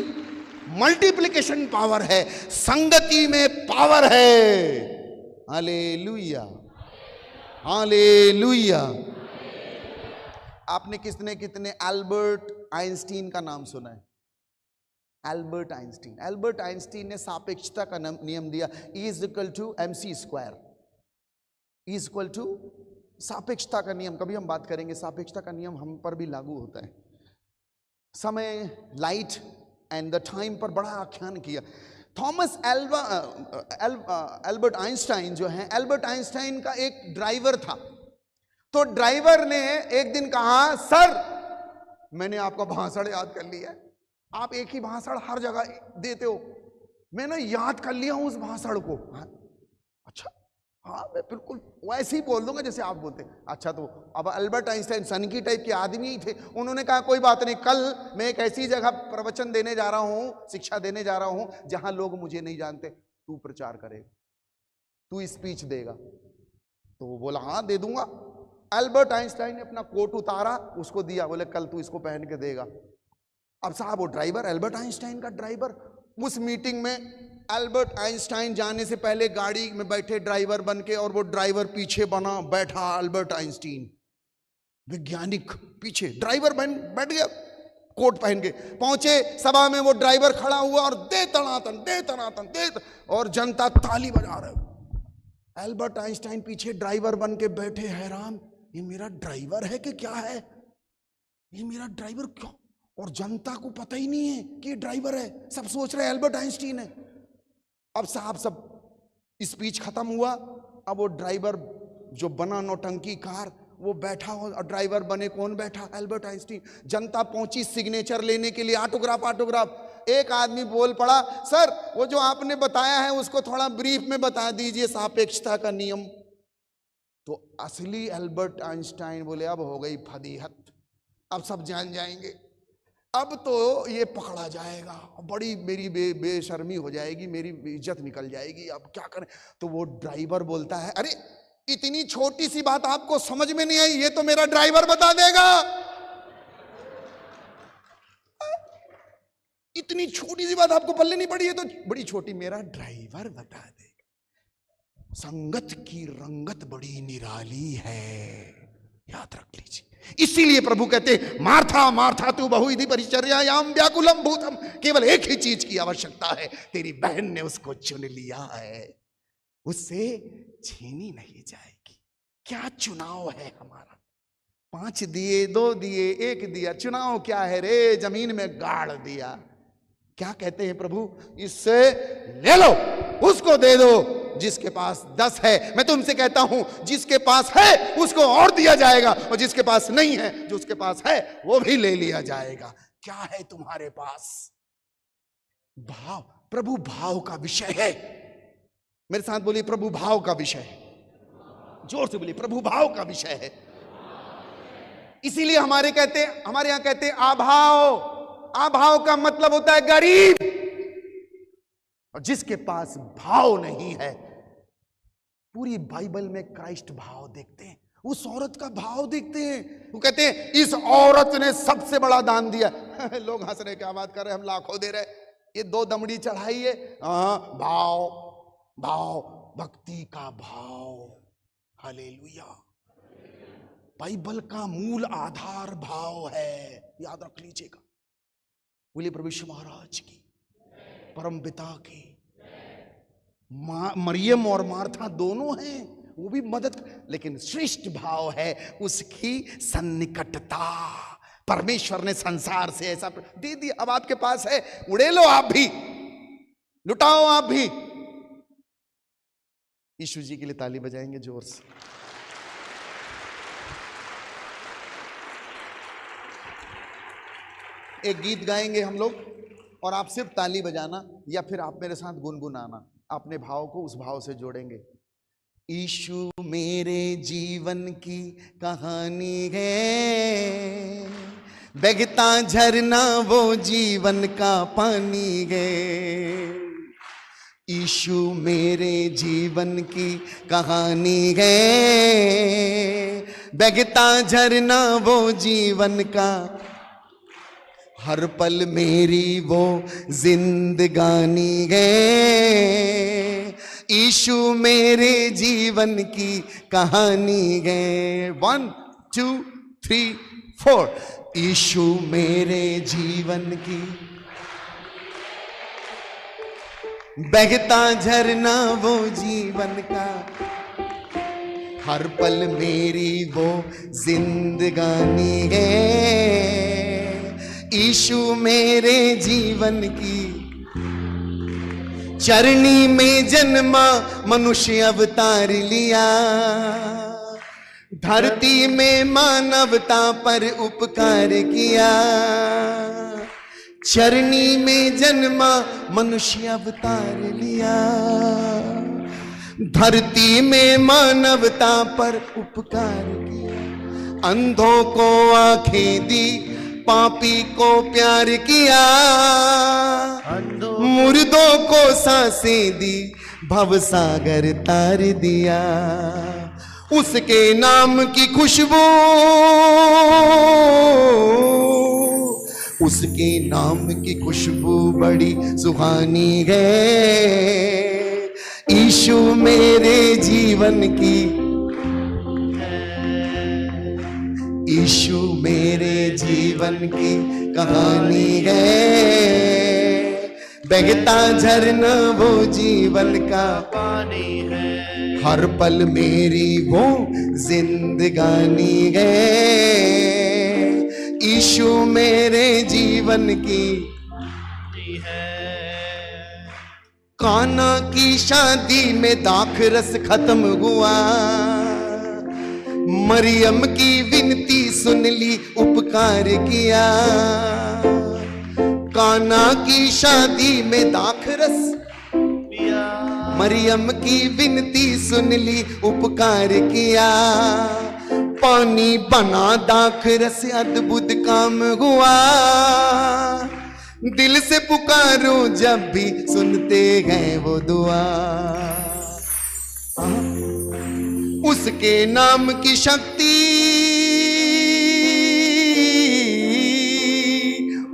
[SPEAKER 2] मल्टीप्लिकेशन पावर है, संगति में पावर है। Hallelujah, hallelujah. आपने कितने अल्बर्ट आइंस्टीन का नाम सुना है? एल्बर्ट आइंस्टीन ने सापेक्षता का नियम दिया, E is equal to MC square, E is equal to सापेक्षता का नियम। कभी हम बात करेंगे, सापेक्षता का नियम हम पर भी लागू होता है। समय, लाइट एंड द टाइम पर बड़ा आख्यान किया। थॉमस एल्बर्ट आइंस्टाइन जो है, एल्बर्ट आइंस्टाइन का एक ड्राइवर था। तो ड्राइवर ने एक दिन कहा, सर मैंने आपका भाषण याद कर लिया है, आप एक ही भाषण हर जगह देते हो, मैंने याद कर लिया हूं उस भाषण को। हाँ? अच्छा, हाँ मैं बिल्कुल वैसे ही बोल दूंगा जैसे आप बोलते। अच्छा, तो अब अल्बर्ट आइंस्टाइन सनकी टाइप के आदमी ही थे। उन्होंने कहा कोई बात नहीं, कल मैं एक ऐसी जगह प्रवचन देने जा रहा हूं, शिक्षा देने जा रहा हूं जहां लोग मुझे नहीं जानते, तू प्रचार करेगा, तू स्पीच देगा। तो वो बोला हाँ दे दूंगा। अल्बर्ट आइंस्टाइन ने अपना कोट उतारा, उसको दिया, बोले कल तू इसको पहन के देगा। अब साहब वो ड्राइवर, अल्बर्ट आइंस्टाइन का ड्राइवर, उस मीटिंग में अल्बर्ट आइंस्टाइन जाने से पहले गाड़ी में बैठे ड्राइवर बन के, और वो ड्राइवर पीछे बना बैठा, अल्बर्ट आइंस्टीन वैज्ञानिक पीछे, ड्राइवर बैठ गया कोट पहन के। पहुंचे सभा में, वो ड्राइवर खड़ा हुआ और दे तनातन दे तनातन दे, और जनता ताली बजा रहे। अल्बर्ट आइंस्टाइन पीछे ड्राइवर बन के बैठे, हैरान, ये मेरा ड्राइवर है कि क्या है, ये मेरा ड्राइवर क्यों, और जनता को पता ही नहीं है कि ये ड्राइवर है, सब सोच रहे अल्बर्ट आइंस्टीन है। अब साहब सब स्पीच खत्म हुआ। अब वो ड्राइवर जो बना नौटंकी कार, वो बैठा हो, और ड्राइवर बने कौन बैठा, अल्बर्ट आइंस्टीन। जनता पहुंची सिग्नेचर लेने के लिए, ऑटोग्राफ। एक आदमी बोल पड़ा, सर वो जो आपने बताया है उसको थोड़ा ब्रीफ में बता दीजिए, सापेक्षता का नियम। तो असली अल्बर्ट आइंस्टाइन बोले अब हो गई फदीहत, अब सब जान जाएंगे, अब तो ये पकड़ा जाएगा, बड़ी मेरी बेशर्मी हो जाएगी, मेरी इज्जत निकल जाएगी, अब क्या करें। तो वो ड्राइवर बोलता है, अरे इतनी छोटी सी बात आपको समझ में नहीं आई, ये तो मेरा ड्राइवर बता देगा। इतनी छोटी सी बात आपको पल्ले नहीं पड़ी, है तो बड़ी छोटी, मेरा ड्राइवर बता देगा। संगत की रंगत बड़ी निराली है, याद रख लीजिए। इसीलिए प्रभु कहते, मार्था मार्था तू बहुविधि परिचर्यायाम व्याकुलम भूतम, केवल एक ही चीज की आवश्यकता है, तेरी बहन ने उसको चुन लिया है, उससे छीनी नहीं जाएगी। क्या चुनाव है हमारा, 5 दिए 2 दिए 1 दिया, चुनाव क्या है रे, जमीन में गाड़ दिया। क्या कहते हैं प्रभु, इससे ले लो, उसको दे दो जिसके पास 10 है। मैं तुमसे कहता हूं, जिसके पास है उसको और दिया जाएगा, और जिसके पास नहीं है, जो उसके पास है वो भी ले लिया जाएगा। क्या है तुम्हारे पास, भाव। प्रभु भाव का विषय है। मेरे साथ बोलिए, प्रभु भाव का विषय है, जोर से बोलिए, प्रभु भाव का विषय है। इसीलिए हमारे यहां कहते हैं अभाव। अभाव का मतलब होता है गरीब, और जिसके पास भाव नहीं है। पूरी बाइबल में क्राइस्ट भाव देखते हैं, उस औरत का भाव देखते हैं। वो कहते हैं इस औरत ने सबसे बड़ा दान दिया। लोग हंस रहे, क्या बात कर रहे, हम लाखों दे रहे, ये 2 दमड़ी चढ़ाई है। भाव, भाव, भक्ति का भाव। हालेलुया। बाइबल का मूल आधार भाव है, याद रख लीजिएगा। बोलिए प्रभु यीशु महाराज की, परम पिता की। मरियम और मार्था दोनों हैं, वो भी मदद, लेकिन श्रेष्ठ भाव है उसकी सन्निकटता। परमेश्वर ने संसार से ऐसा दे दिया, अब आपके पास है, उड़े लो आप भी, लुटाओ आप भी। यीशु जी के लिए ताली बजाएंगे जोर से। एक गीत गाएंगे हम लोग, और आप सिर्फ ताली बजाना, या फिर आप मेरे साथ गुनगुनाना, अपने भाव को उस भाव से जोड़ेंगे। यीशु मेरे जीवन की कहानी है, बहता झरना वो जीवन का पानी है। यीशु मेरे जीवन की कहानी है, बहता झरना वो जीवन का, हर पल मेरी वो जिंदगानी है। यीशु मेरे जीवन की कहानी है। 1 2 3 4। यीशु मेरे जीवन की, बहता झरना वो जीवन का, हर पल मेरी वो जिंदगानी है। यीशु मेरे जीवन की चरनी में जन्मा, मनुष्य अवतार लिया, धरती में मानवता पर उपकार किया। चरनी में जन्मा, मनुष्य अवतार लिया, धरती में मानवता पर उपकार किया। अंधों को आंखें दी, पापी को प्यार किया, मुर्दों को सांसें दी, भवसागर तार दिया। उसके नाम की खुशबू, उसके नाम की खुशबू बड़ी सुहानी है। यीशु मेरे जीवन की, यीशु मेरे जीवन की कहानी है। बहता झरना वो जीवन का पानी है, हर पल मेरी वो जिंदगानी है। यीशु मेरे जीवन की है। काना की शादी में दाखरस खत्म हुआ, मरियम की विनती सुन ली, उपकार किया। काना की शादी में दाखरस, मरियम की विनती सुन ली, उपकार किया। पानी बना दाखरस, अद्भुत काम हुआ। दिल से पुकारो जब भी सुनते हैं वो दुआ। उसके नाम की शक्ति,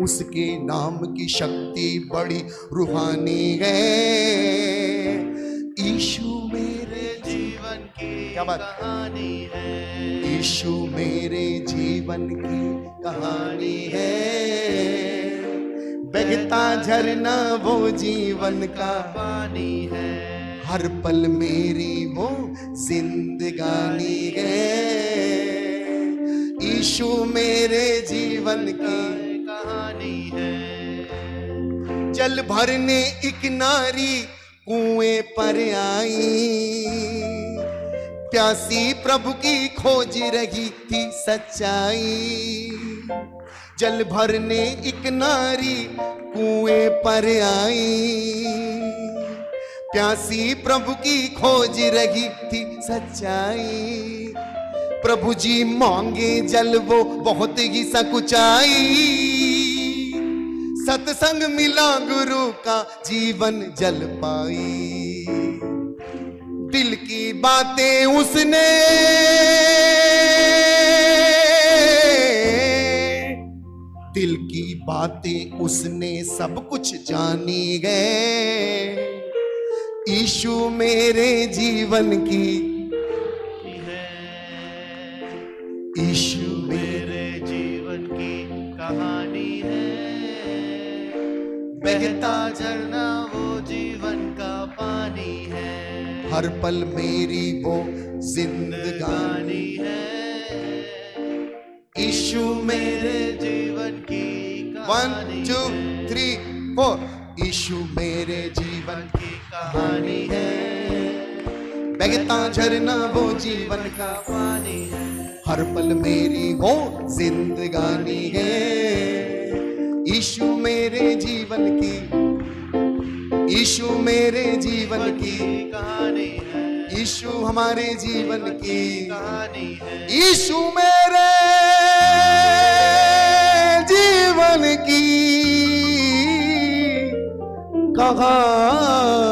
[SPEAKER 2] उसके नाम की शक्ति बड़ी रूहानी है। यीशु मेरे जीवन की क्या बात कहानी है। यीशु मेरे जीवन की कहानी है। बहता झरना वो जीवन का पानी है, हर पल मेरी वो जिंदगानी है। यीशु मेरे जीवन की कहानी है। जल भरने एक नारी कुएं पर आई, प्यासी प्रभु की खोज रही थी सच्चाई। जल भरने एक नारी कुएं पर आई, प्यासी प्रभु की खोज रही थी सच्चाई। प्रभु जी मांगे जल वो बहुत ही सकुचाई, सत्संग मिला गुरु का जीवन जल पाई। दिल की बातें उसने दिल की बातें उसने सब कुछ जानी गए। यीशु मेरे जीवन की है, यीशु मेरे जीवन की कहानी है। बहता झरना वो जीवन का पानी है, हर पल मेरी वो जिंदगानी है। यीशु मेरे जीवन की कहानी 1 2 3 4 यीशु मेरे जीवन की कहानी है। बहता झरना वो जीवन का पानी है, हर पल मेरी वो जिंदगानी है। यीशु मेरे जीवन की, यीशु मेरे जीवन की कहानी है। यीशु हमारे जीवन की कहानी है। यीशु मेरे जीवन की कहानी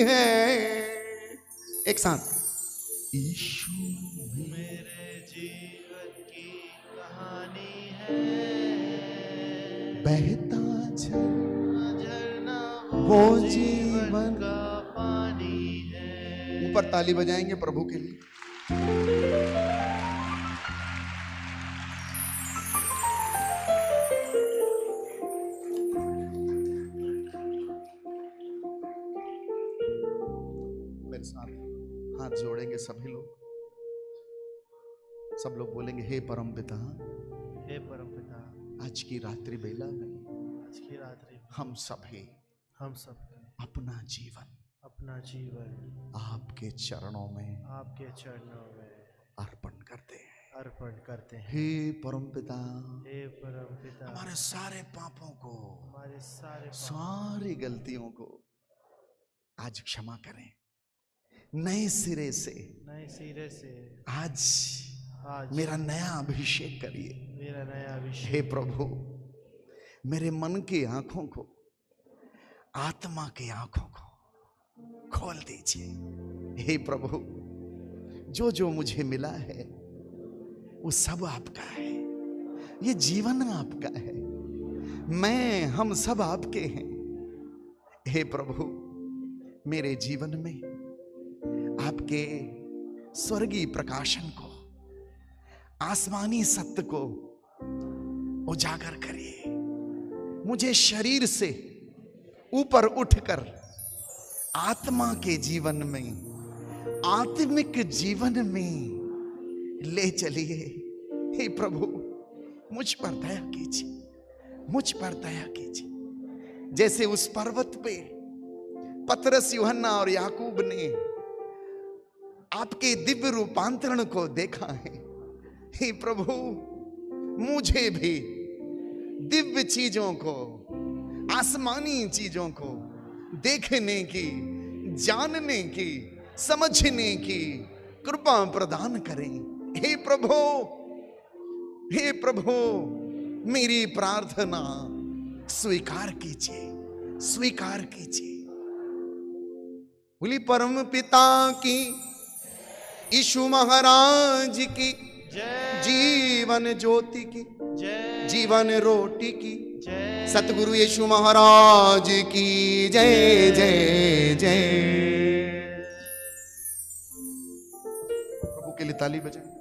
[SPEAKER 2] है। एक साथ, यीशु मेरे जीवन की कहानी है। बहता झरना वो जीवन का पानी है। ऊपर ताली बजाएंगे प्रभु के लिए। हाथ जोड़ेंगे सभी लोग, सब लोग बोलेंगे, हे परम पिता,
[SPEAKER 4] हे परमपिता,
[SPEAKER 2] आज की रात्रि बेला में
[SPEAKER 4] आज की रात्रि में
[SPEAKER 2] हम सभी
[SPEAKER 4] हम सब
[SPEAKER 2] अपना जीवन
[SPEAKER 4] अपना जीवन
[SPEAKER 2] आपके चरणों में
[SPEAKER 4] आपके चरणों में
[SPEAKER 2] अर्पण करते हैं।
[SPEAKER 4] अर्पण करते हैं।
[SPEAKER 2] हे परम पिता,
[SPEAKER 4] हे परमपिता,
[SPEAKER 2] हमारे सारे पापों को,
[SPEAKER 4] हमारे सारे
[SPEAKER 2] सारी गलतियों को आज क्षमा करें। नए सिरे से
[SPEAKER 4] नए सिरे से
[SPEAKER 2] आज
[SPEAKER 4] आज
[SPEAKER 2] मेरा नया अभिषेक करिए।
[SPEAKER 4] मेरा नया अभिषेक।
[SPEAKER 2] हे प्रभु, मेरे मन की आंखों को, आत्मा की आंखों को खोल दीजिए। हे प्रभु, जो जो मुझे मिला है वो सब आपका है, ये जीवन आपका है, मैं, हम सब आपके हैं। हे प्रभु, मेरे जीवन में आपके स्वर्गीय प्रकाशन को, आसमानी सत्य को उजागर करिए। मुझे शरीर से ऊपर उठकर आत्मा के जीवन में, आत्मिक जीवन में ले चलिए। हे प्रभु, मुझ पर दया कीजिए, मुझ पर दया कीजिए। जैसे उस पर्वत पे पतरस, यूहन्ना और याकूब ने आपके दिव्य रूपांतरण को देखा है, हे प्रभु, मुझे भी दिव्य चीजों को, आसमानी चीजों को देखने की, जानने की, समझने की कृपा प्रदान करें। हे प्रभु, हे प्रभु, मेरी प्रार्थना स्वीकार कीजिए, स्वीकार कीजिए। बोली परम पिता की, यीशु महाराज की
[SPEAKER 4] जय,
[SPEAKER 2] जीवन ज्योति की,
[SPEAKER 4] जय,
[SPEAKER 2] जीवन रोटी की,
[SPEAKER 4] जय,
[SPEAKER 2] सतगुरु यीशु महाराज की जय जय जय। प्रभु के लिए ताली बजाएं।